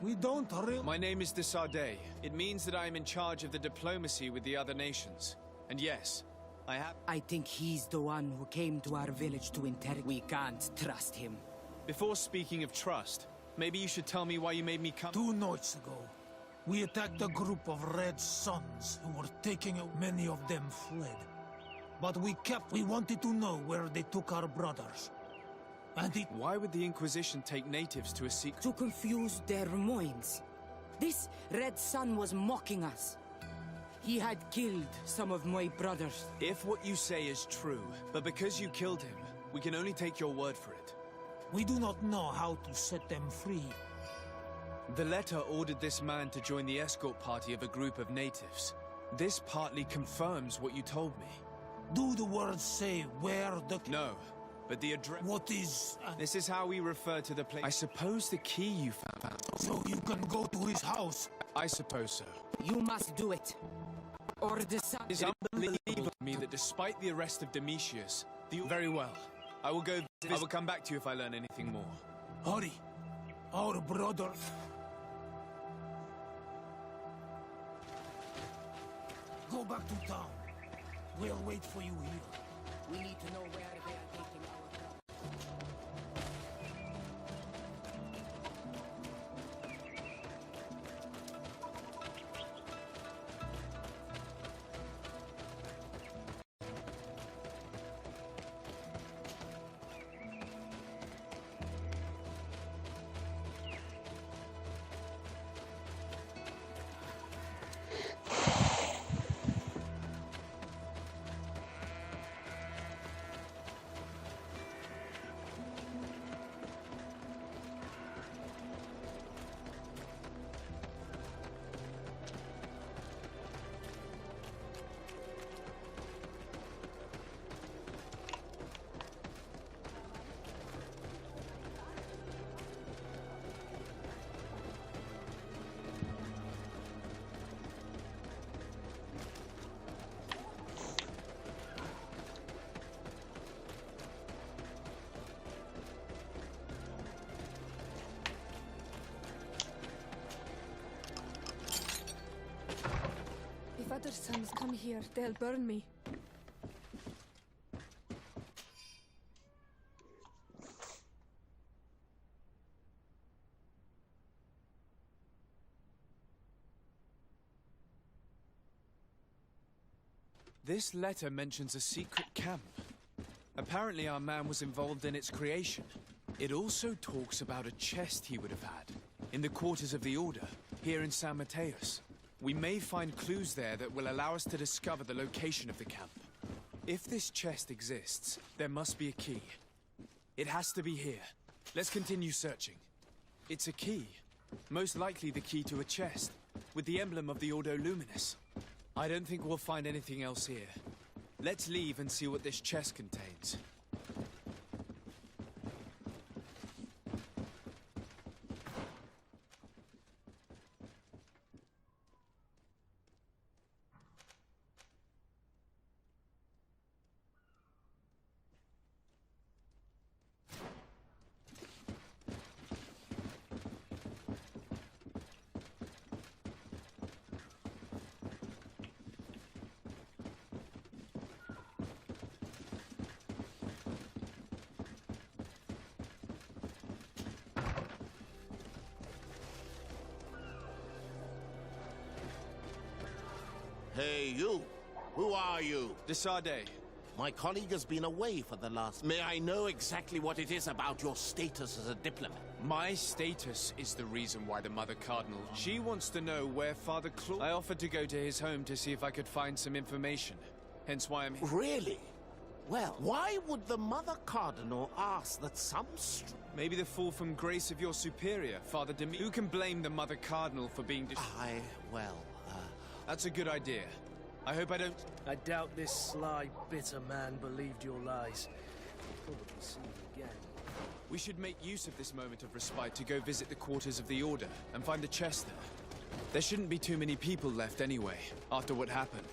[SPEAKER 9] we don't really...
[SPEAKER 3] My name is Desardet. It means that I am in charge of the diplomacy with the other nations. And yes,
[SPEAKER 15] I think he's the one who came to our village to interrogate. We can't trust him.
[SPEAKER 3] Before speaking of trust, maybe you should tell me why you made me come.
[SPEAKER 9] 2 nights ago, we attacked a group of Red Suns who were taking out. Many of them fled. But we wanted to know where they took our brothers. And
[SPEAKER 3] Why would the Inquisition take natives to a secret?
[SPEAKER 15] To confuse their minds. This Red Sun was mocking us. He had killed some of my brothers.
[SPEAKER 3] If what you say is true, but because you killed him, we can only take your word for it.
[SPEAKER 9] We do not know how to set them free.
[SPEAKER 3] The letter ordered this man to join the escort party of a group of natives. This partly confirms what you told me.
[SPEAKER 9] Do the words say where the...
[SPEAKER 3] No, but the address...
[SPEAKER 9] What is...
[SPEAKER 3] This is how we refer to the place. I suppose the key you found...
[SPEAKER 9] So you can go to his house?
[SPEAKER 3] I suppose so.
[SPEAKER 15] You must do it. Or the sun...
[SPEAKER 3] It is unbelievable to me that despite the arrest of Domitius, Very well. I will go... I will come back to you if I learn anything more.
[SPEAKER 9] Hurry. Our brother... Go back to town. We'll wait for you here.
[SPEAKER 15] We need to know where they are taking our brother.
[SPEAKER 5] If other sons come here, they'll burn me.
[SPEAKER 3] This letter mentions a secret camp. Apparently our man was involved in its creation. It also talks about a chest he would have had in the quarters of the Order, here in San Mateus. We may find clues there that will allow us to discover the location of the camp. If this chest exists, there must be a key. It has to be here. Let's continue searching. It's a key. Most likely the key to a chest, with the emblem of the Ordo Luminis. I don't think we'll find anything else here. Let's leave and see what this chest contains.
[SPEAKER 14] Hey, you! Who are you?
[SPEAKER 3] Desardet.
[SPEAKER 14] My colleague has been away for the last... May I know exactly what it is about your status as a diplomat?
[SPEAKER 3] My status is the reason why the Mother Cardinal... She wants to know where Father Claude... I offered to go to his home to see if I could find some information. Hence why I'm here.
[SPEAKER 14] Really? Well, why would the Mother Cardinal ask that some...
[SPEAKER 3] Maybe the fall from grace of your superior, Father Who can blame the Mother Cardinal for being... That's a good idea. I hope I don't...
[SPEAKER 16] I doubt this sly, bitter man believed your lies. He'll probably see you again.
[SPEAKER 3] We should make use of this moment of respite to go visit the quarters of the Order and find the chest there. There shouldn't be too many people left anyway, after what happened.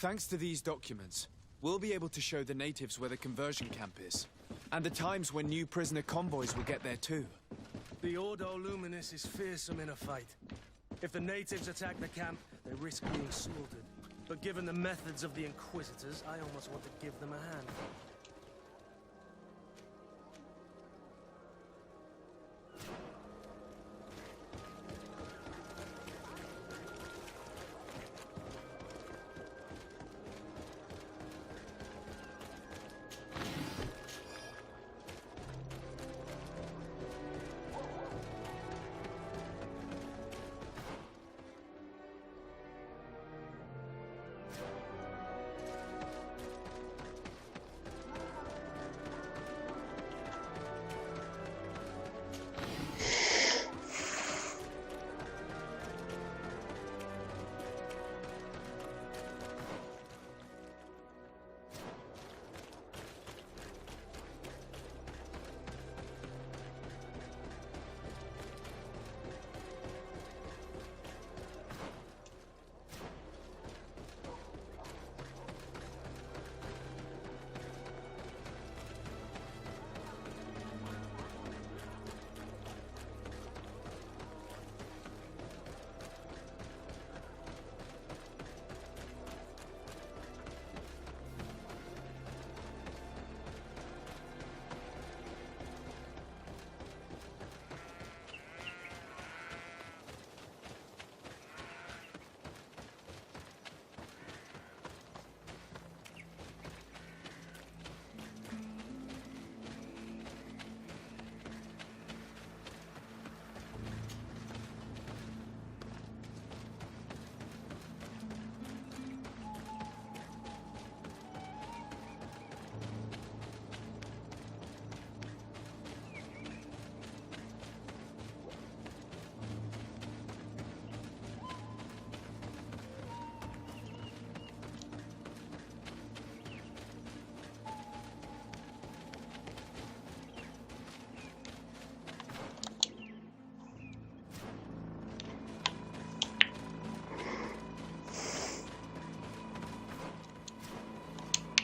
[SPEAKER 3] Thanks to these documents, we'll be able to show the natives where the conversion camp is, and the times when new prisoner convoys will get there too.
[SPEAKER 16] The Ordo Luminis is fearsome in a fight. If the natives attack the camp, they risk being slaughtered. But given the methods of the Inquisitors, I almost want to give them a hand.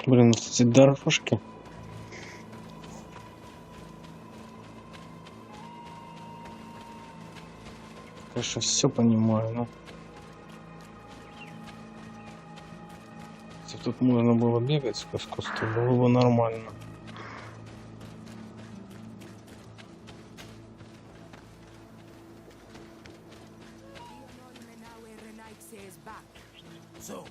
[SPEAKER 6] Блин, эти дорожки. Конечно, все понимаю, но... Если тут можно было бегать с искусством, было бы нормально.
[SPEAKER 15] is back.
[SPEAKER 9] So,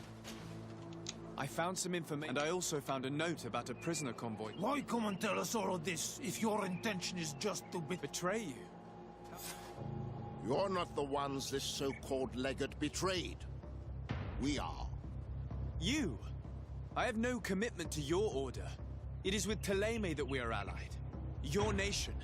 [SPEAKER 3] I found some information, and I also found a note about a prisoner convoy.
[SPEAKER 9] why come and tell us all of this if your intention is just to
[SPEAKER 3] betray you?
[SPEAKER 14] You're not the ones this so-called legate betrayed. We are.
[SPEAKER 3] You? I have no commitment to your order. It is with Ptolemy that we are allied. Your nation,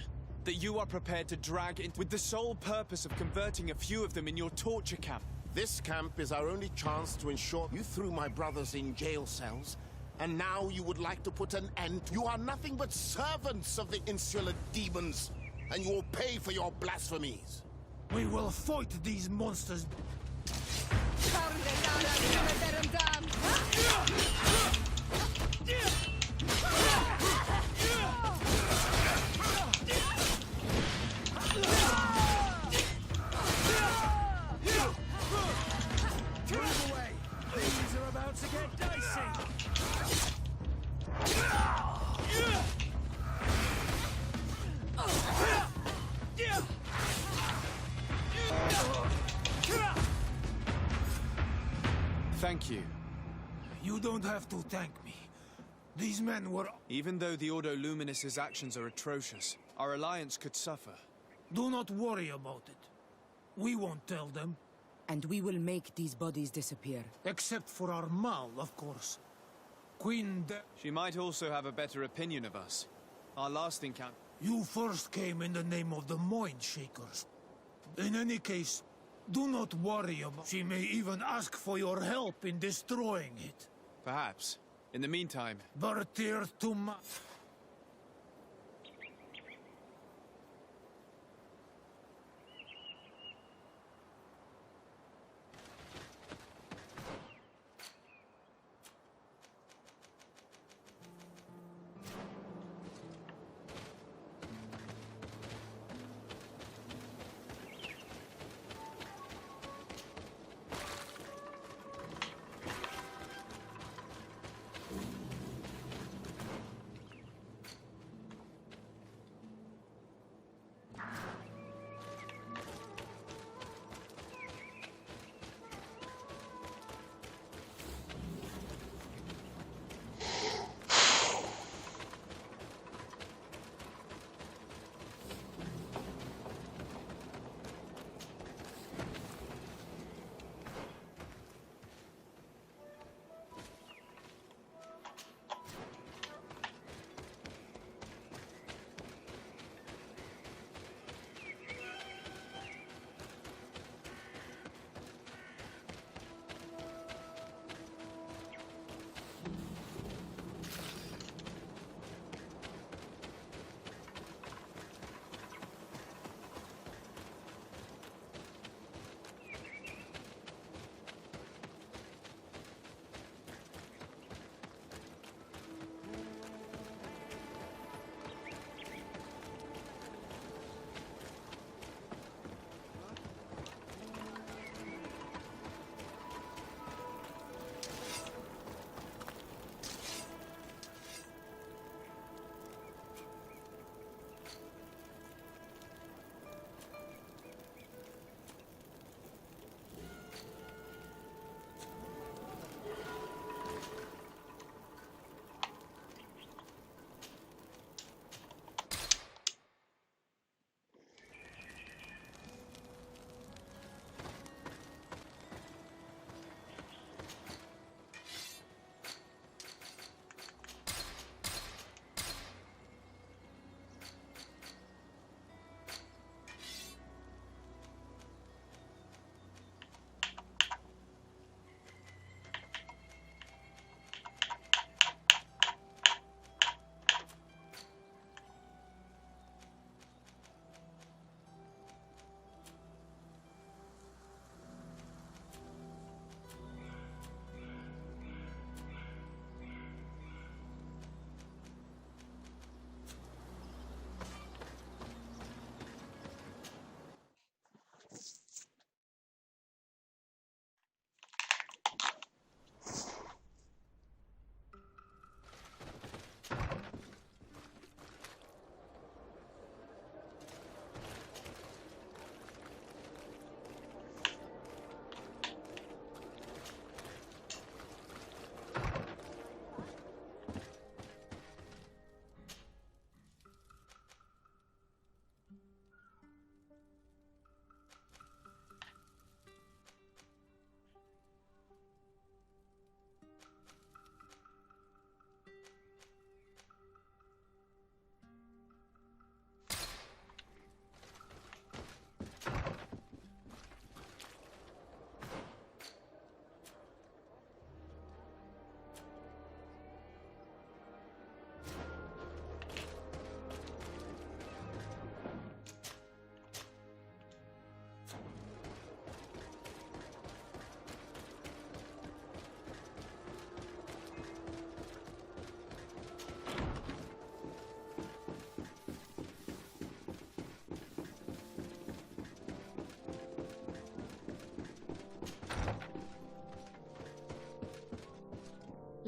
[SPEAKER 3] that you are prepared to drag in with the sole purpose of converting a few of them in your torture camp.
[SPEAKER 14] This camp is our only chance to ensure you threw my brothers in jail cells, and now you would like to put an end. You are nothing but servants of the insular demons, and you will pay for your blasphemies.
[SPEAKER 9] We will fight these monsters.
[SPEAKER 16] Move away! Things are about to get dicey!
[SPEAKER 3] Thank you.
[SPEAKER 9] You don't have to thank me. These men were...
[SPEAKER 3] Even though the Ordo Luminis's actions are atrocious, our alliance could suffer.
[SPEAKER 9] Do not worry about it. We won't tell them.
[SPEAKER 15] And we will make these bodies disappear.
[SPEAKER 9] Except for our Mal, of course. Queen De...
[SPEAKER 3] She might also have a better opinion of us. Our last encounter...
[SPEAKER 9] You first came in the name of the Mind Shakers. In any case, do not worry about... She may even ask for your help in destroying it.
[SPEAKER 3] Perhaps. In the meantime...
[SPEAKER 9] Bertir to ma...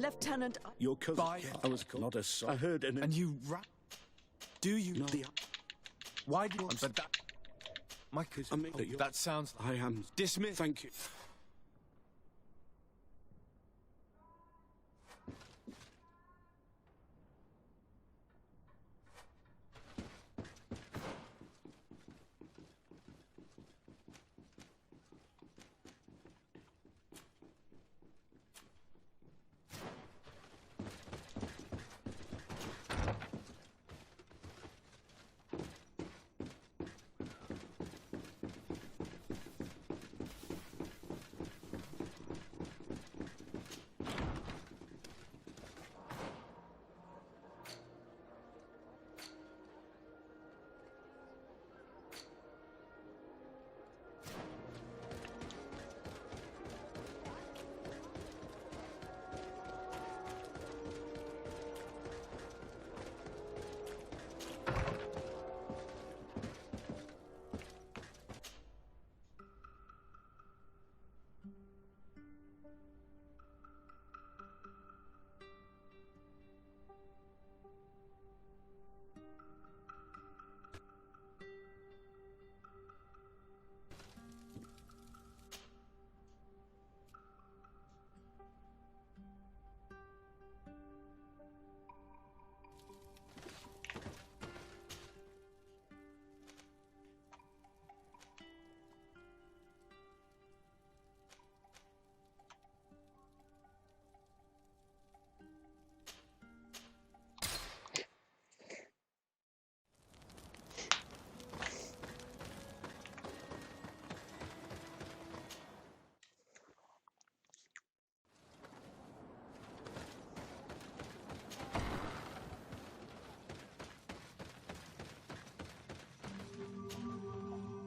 [SPEAKER 1] Lieutenant...
[SPEAKER 4] Your cousin... I was not a son. I heard an...
[SPEAKER 3] And you do you...
[SPEAKER 4] No.
[SPEAKER 3] Why do you... But that... My cousin... that sounds...
[SPEAKER 4] I am...
[SPEAKER 3] Dismissed.
[SPEAKER 4] Thank you.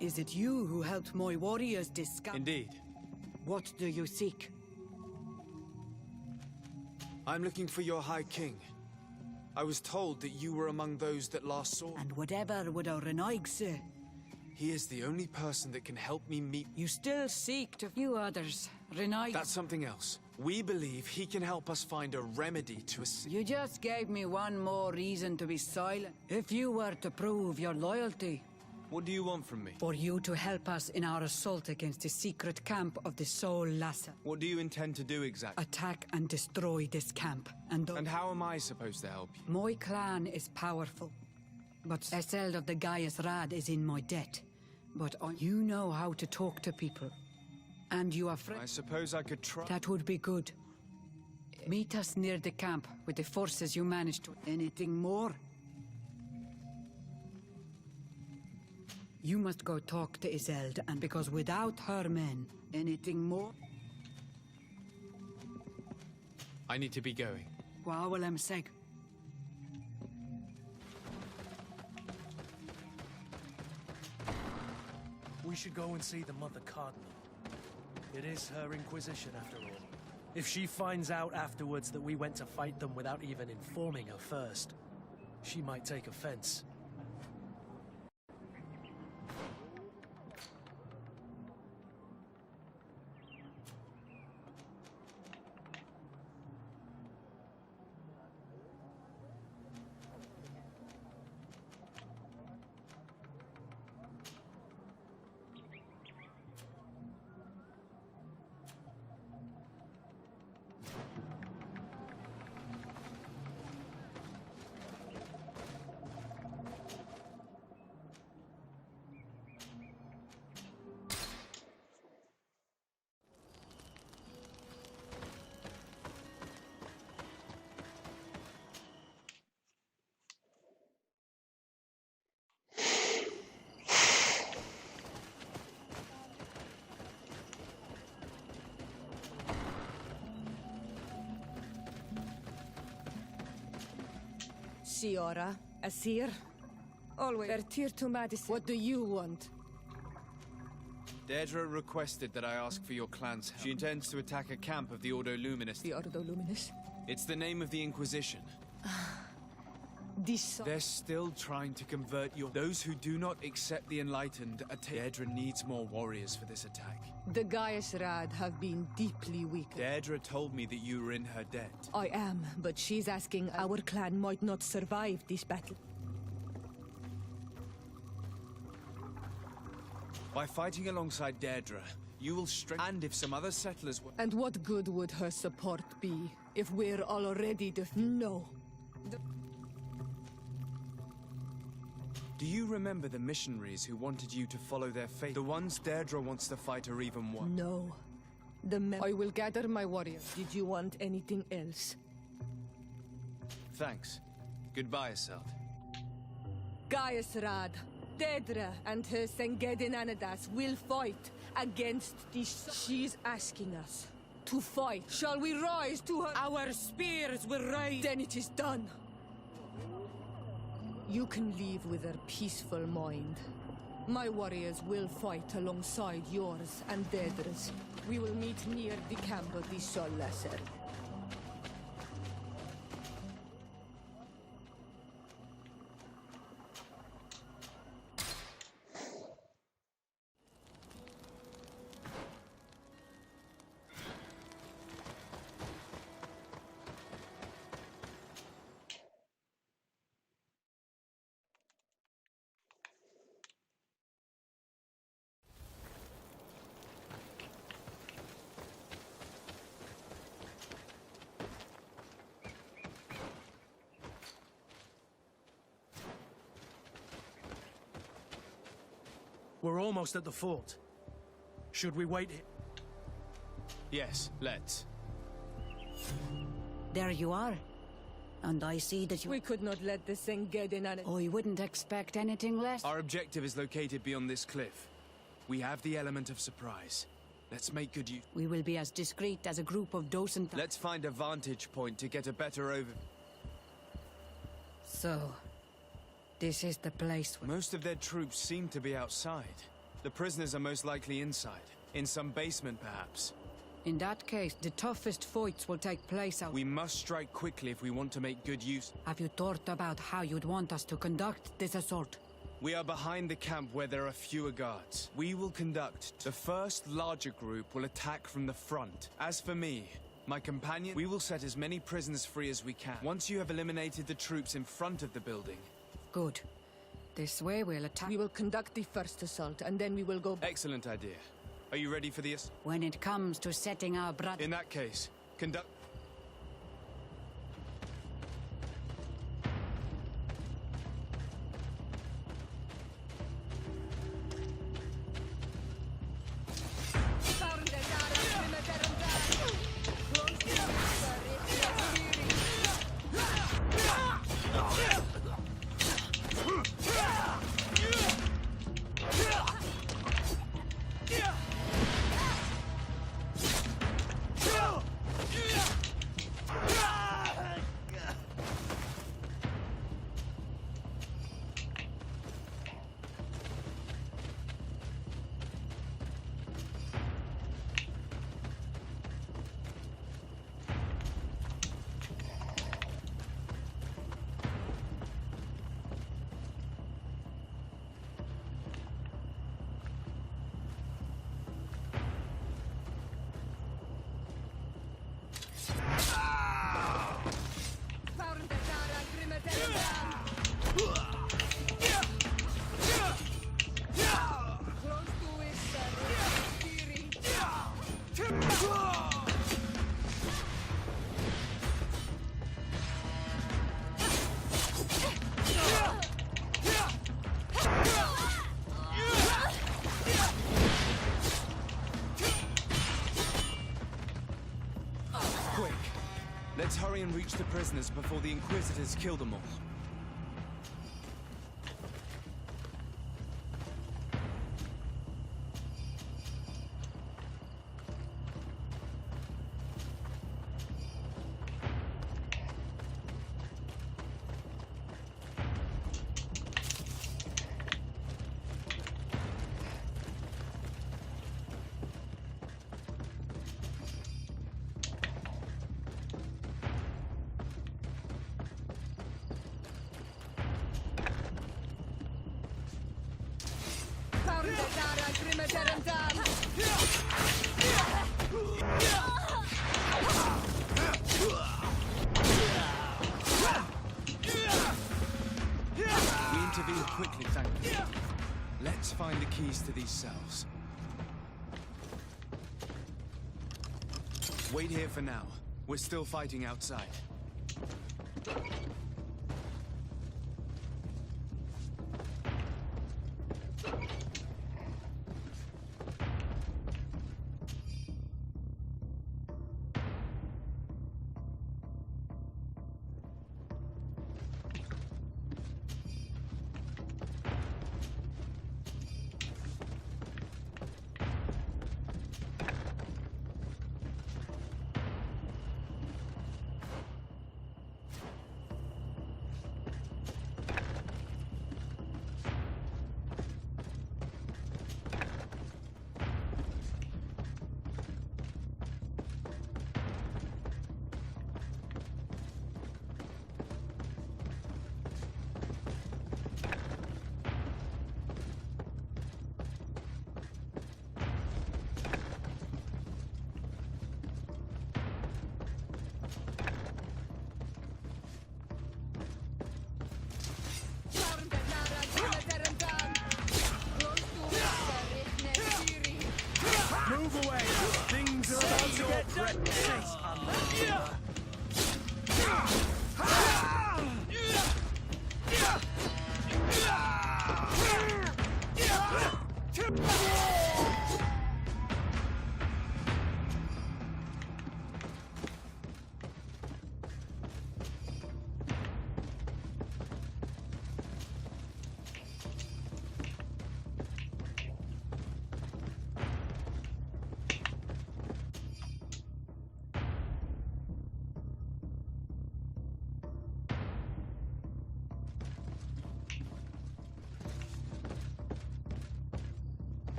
[SPEAKER 15] Is it you who helped my warriors discover?
[SPEAKER 3] Indeed.
[SPEAKER 15] What do you seek?
[SPEAKER 3] I'm looking for your High King. I was told that you were among those that last saw...
[SPEAKER 15] And whatever would our Renaig say?
[SPEAKER 3] He is the only person that can help me meet...
[SPEAKER 15] You still seek to few others, Renaig.
[SPEAKER 3] That's something else. We believe he can help us find a remedy to a...
[SPEAKER 15] You just gave me one more reason to be silent. If you were to prove your loyalty...
[SPEAKER 3] What do you want from me?
[SPEAKER 15] For you to help us in our assault against the secret camp of the Soul Lassa.
[SPEAKER 3] What do you intend to do exactly?
[SPEAKER 15] Attack and destroy this camp. And
[SPEAKER 3] how am I supposed to help you?
[SPEAKER 15] My clan is powerful. But Eseld of the Gaius Rad is in my debt. But you know how to talk to people. And you are
[SPEAKER 3] I suppose I could try.
[SPEAKER 15] That would be good. Meet us near the camp with the forces you managed to... Anything more? You must go talk to Iseld, and because without her men... Anything more?
[SPEAKER 3] I need to be going.
[SPEAKER 15] Wawalem seg.
[SPEAKER 16] We should go and see the Mother Cardinal. It is her Inquisition, after all. If she finds out afterwards that we went to fight them without even informing her first, she might take offense.
[SPEAKER 5] Siora, Asir, always. What do you want?
[SPEAKER 3] Deirdre requested that I ask for your clan's help. She intends to attack a camp of the Ordo Luminis.
[SPEAKER 5] The Ordo Luminis?
[SPEAKER 3] It's the name of the Inquisition. They're still trying to convert those who do not accept the enlightened. Deirdre needs more warriors for this attack.
[SPEAKER 5] The Gaius Rad have been deeply weakened.
[SPEAKER 3] Deirdre told me that you were in her debt.
[SPEAKER 5] I am, but she's asking our clan might not survive this battle.
[SPEAKER 3] By fighting alongside Deirdre, you will strengthen. And if some other settlers were.
[SPEAKER 5] And what good would her support be if we're already No.
[SPEAKER 3] Do you remember the missionaries who wanted you to follow their fate? The ones Deirdre wants to fight are even worse.
[SPEAKER 5] No. I will gather my warriors. Did you want anything else?
[SPEAKER 3] Thanks. Goodbye, Iselt.
[SPEAKER 5] Gaius Rad, Deirdre and her Sengedin Anadas will fight against this. She's asking us to fight. Shall we rise to her? Our spears will rise. Then it is done. You can leave with a peaceful mind. My warriors will fight alongside yours and Deirdre's. We will meet near the camp of the Sol Lesser.
[SPEAKER 16] We're almost at the fort. Should we wait here?
[SPEAKER 3] Yes, let's.
[SPEAKER 15] There you are. And I see that you...
[SPEAKER 5] We could not let the Sengedin Anadas...
[SPEAKER 15] I wouldn't expect anything less.
[SPEAKER 3] Our objective is located beyond this cliff. We have the element of surprise. Let's make good use.
[SPEAKER 15] We will be as discreet as a group of docent...
[SPEAKER 3] Let's find a vantage point to get a better over...
[SPEAKER 15] So... this is the place where...
[SPEAKER 3] Most of their troops seem to be outside. The prisoners are most likely inside. In some basement, perhaps.
[SPEAKER 15] In that case, the toughest fights will take place out...
[SPEAKER 3] We must strike quickly if we want to make good use...
[SPEAKER 15] Have you thought about how you'd want us to conduct this assault?
[SPEAKER 3] We are behind the camp where there are fewer guards. We will conduct... The first larger group will attack from the front. As for me, my companion, we will set as many prisoners free as we can. Once you have eliminated the troops in front of the building...
[SPEAKER 15] Good. This way we'll attack...
[SPEAKER 5] We will conduct the first assault, and then we will go...
[SPEAKER 3] Excellent idea. Are you ready for this?
[SPEAKER 15] When it comes to setting our brother...
[SPEAKER 3] In that case, conduct... Let's hurry and reach the prisoners before the Inquisitors kill them all. We intervened quickly, thank you. Let's find the keys to these cells. Wait here for now. We're still fighting outside.
[SPEAKER 7] Move away! Things are about to get chase.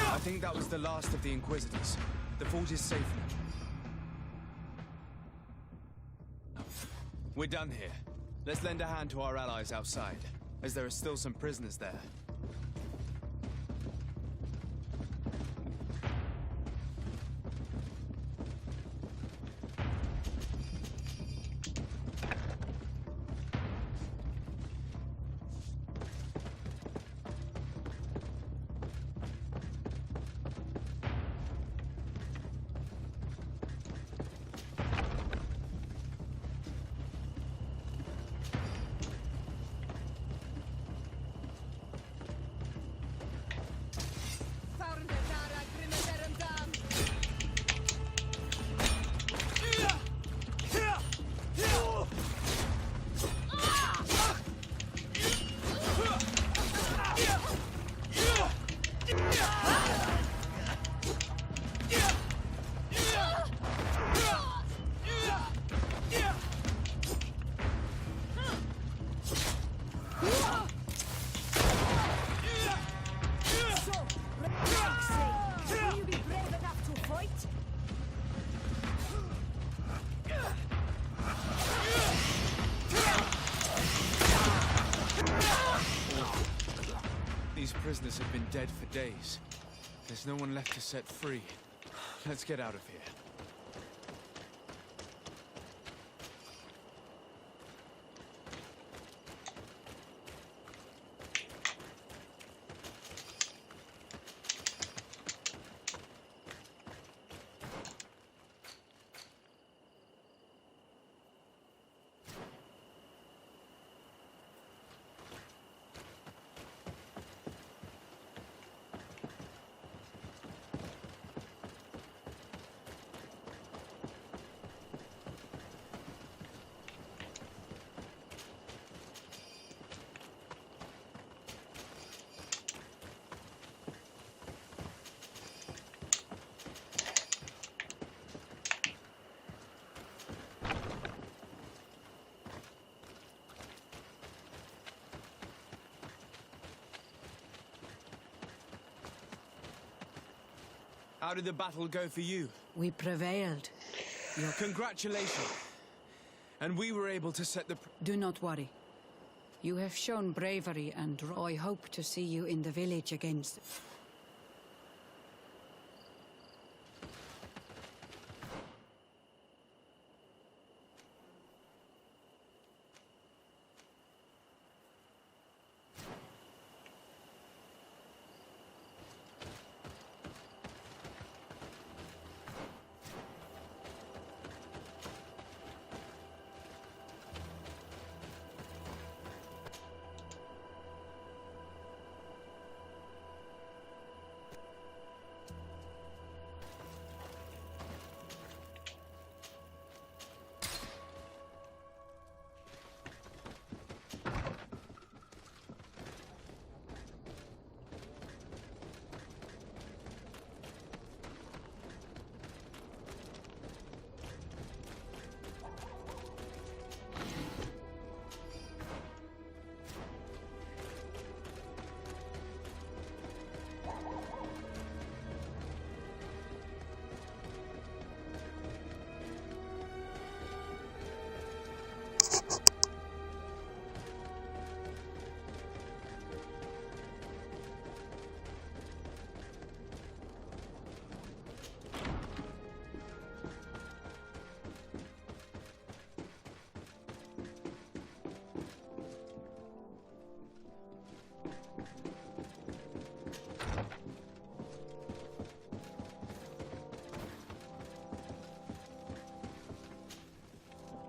[SPEAKER 3] I think that was the last of the Inquisitors. The fort is safe now. We're done here. Let's lend a hand to our allies outside, as there are still some prisoners there. These prisoners have been dead for days. There's no one left to set free. Let's get out of here. How did the battle go for you?
[SPEAKER 15] We prevailed.
[SPEAKER 3] Congratulations. And we were able to set the...
[SPEAKER 15] Do not worry. You have shown bravery, and I hope to see you in the village again.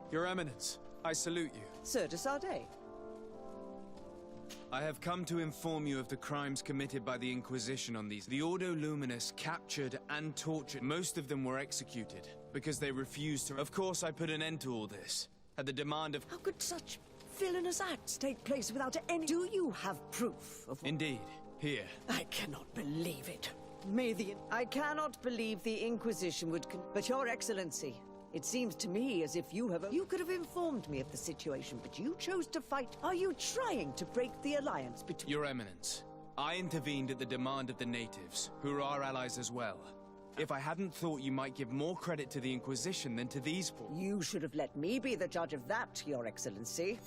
[SPEAKER 3] Your Eminence, I salute you.
[SPEAKER 1] Sir de Sardet.
[SPEAKER 3] I have come to inform you of the crimes committed by the Inquisition on these. The Ordo Luminous captured and tortured. Most of them were executed because they refused to... Of course, I put an end to all this at the demand of...
[SPEAKER 1] How could such villainous acts take place without any... Do you have proof of...
[SPEAKER 3] Indeed. Here.
[SPEAKER 1] I cannot believe it. I cannot believe the Inquisition would But Your Excellency, it seems to me as if you could have informed me of the situation, but you chose to fight. Are you trying to break the alliance between...
[SPEAKER 3] Your Eminence, I intervened at the demand of the natives, who are our allies as well. If I hadn't thought you might give more credit to the Inquisition than to these poor...
[SPEAKER 1] You should have let me be the judge of that, Your Excellency.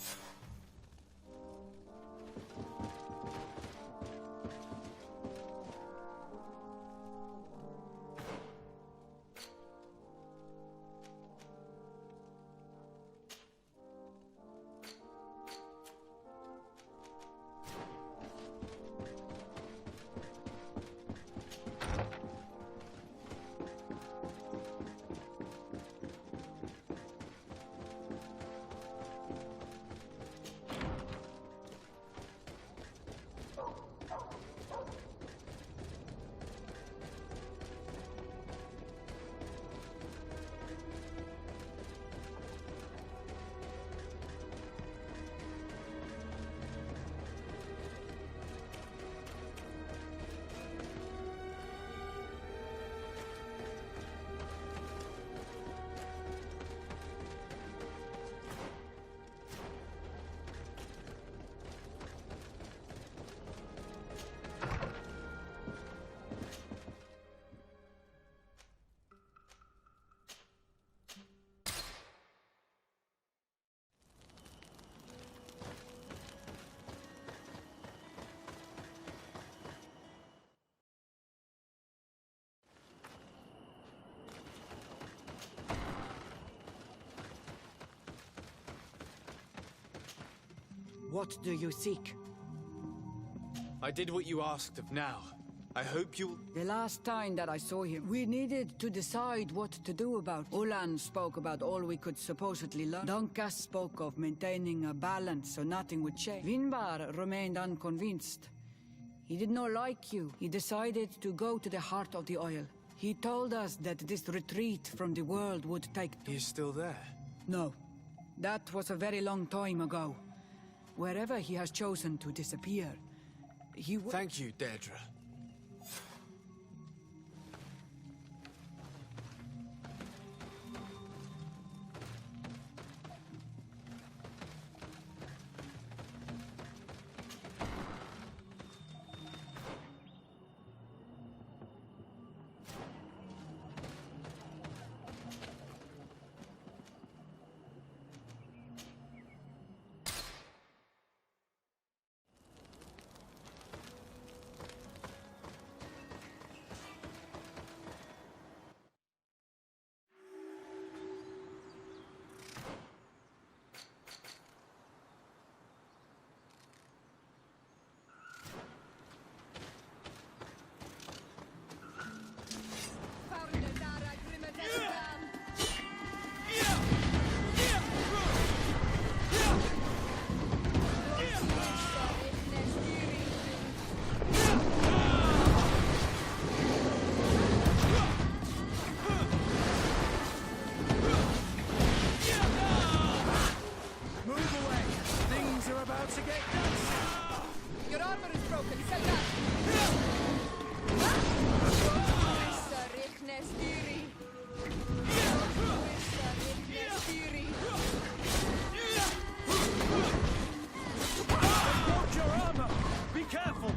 [SPEAKER 15] What do you seek?
[SPEAKER 3] I did what you asked of now. I hope you'll...
[SPEAKER 15] The last time that I saw him, we needed to decide what to do about. Ulan spoke about all we could supposedly learn. Donkas spoke of maintaining a balance so nothing would change. Vinbar remained unconvinced. He did not like you. He decided to go to the heart of the oil. He told us that this retreat from the world would take...
[SPEAKER 3] He's still there?
[SPEAKER 15] No. That was a very long time ago. Wherever he has chosen to disappear, he will...
[SPEAKER 3] Thank you, Deirdre.
[SPEAKER 5] Your armor is broken, soldat!
[SPEAKER 2] Watch your armor! Be careful!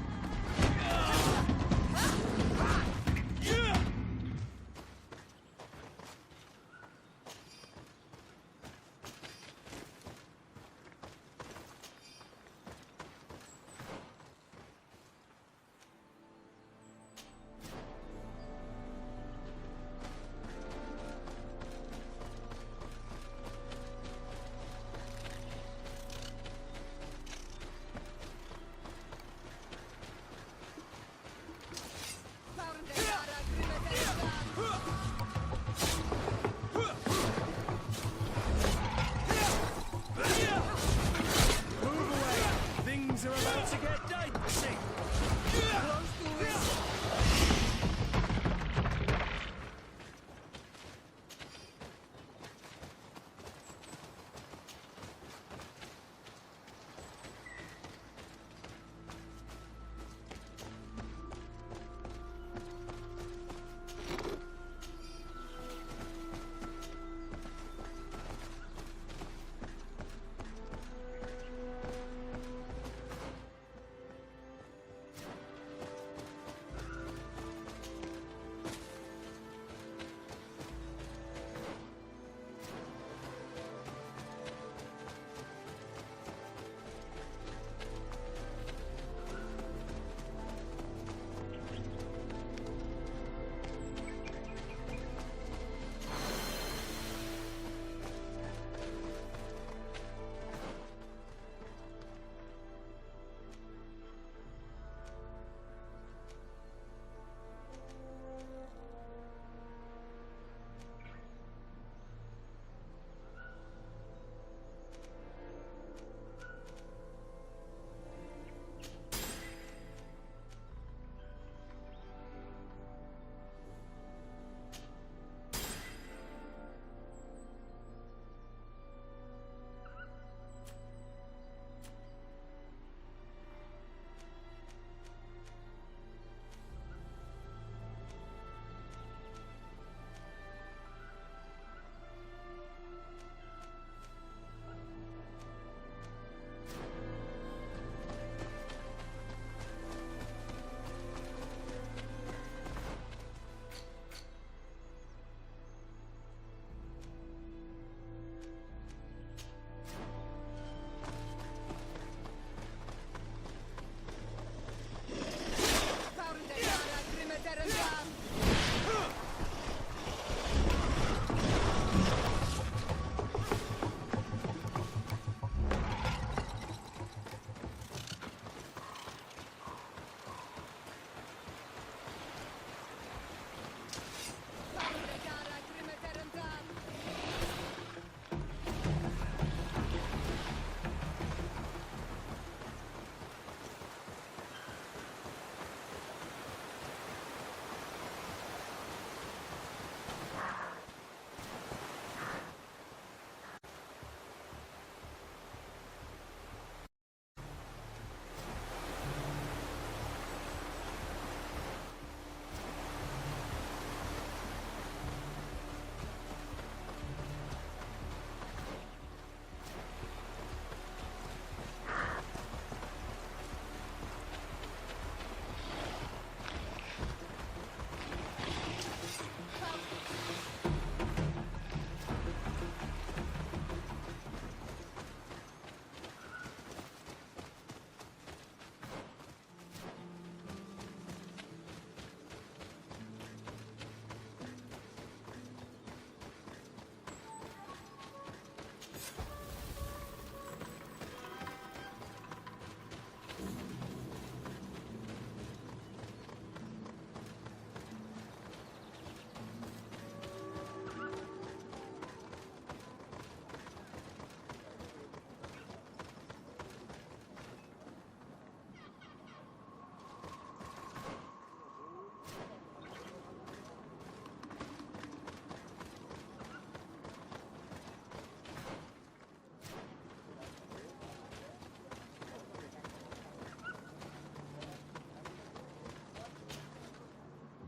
[SPEAKER 2] Things are about to get dicey! Close to it!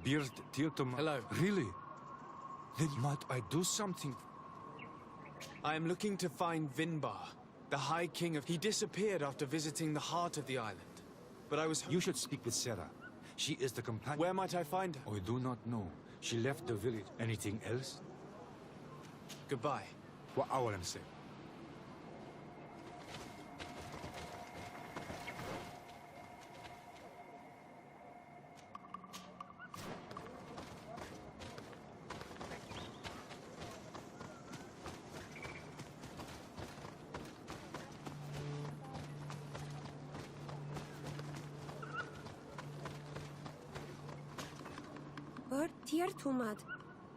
[SPEAKER 17] Beard Tirtum.
[SPEAKER 3] Hello.
[SPEAKER 17] Really? Then might I do something?
[SPEAKER 3] I am looking to find Vinbar, the High King of... He disappeared after visiting the heart of the island. But I was...
[SPEAKER 17] You should speak with Sarah. She is the companion.
[SPEAKER 3] Where might I find her?
[SPEAKER 17] I do not know. She left the village. Anything else?
[SPEAKER 3] Goodbye.
[SPEAKER 17] What I will say.
[SPEAKER 8] Tirtumad.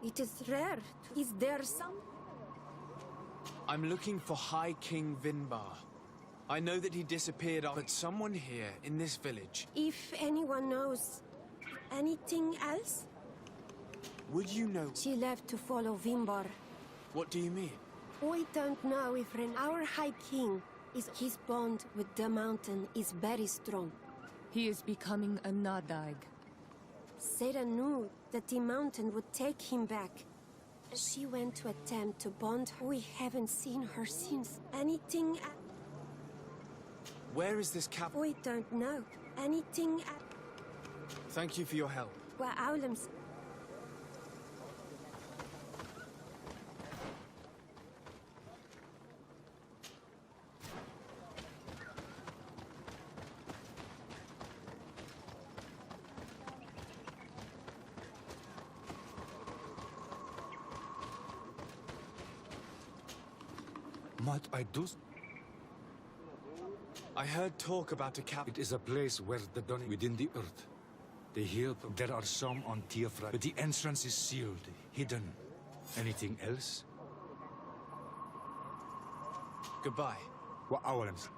[SPEAKER 8] It is rare. Is there some?
[SPEAKER 3] I'm looking for High King Vinbar. I know that he disappeared, but someone here in this village...
[SPEAKER 8] If anyone knows anything else?
[SPEAKER 3] Would you know...
[SPEAKER 8] She left to follow Vinbar.
[SPEAKER 3] What do you mean?
[SPEAKER 8] We don't know if our High King is... His bond with the mountain is very strong.
[SPEAKER 5] He is becoming a Nadag.
[SPEAKER 8] Sarah knew that the mountain would take him back. She went to attempt to bond. We haven't seen her since. Anything...
[SPEAKER 3] Where is this cap...
[SPEAKER 8] We don't know. Anything...
[SPEAKER 3] Thank you for your help.
[SPEAKER 8] Well, Aulams...
[SPEAKER 17] Might I do?
[SPEAKER 3] I heard talk about a cap...
[SPEAKER 17] It is a place where the done within the earth. They hear there are some on Tir-Fradi, but the entrance is sealed, hidden. Anything else?
[SPEAKER 3] Goodbye.
[SPEAKER 17] What hours?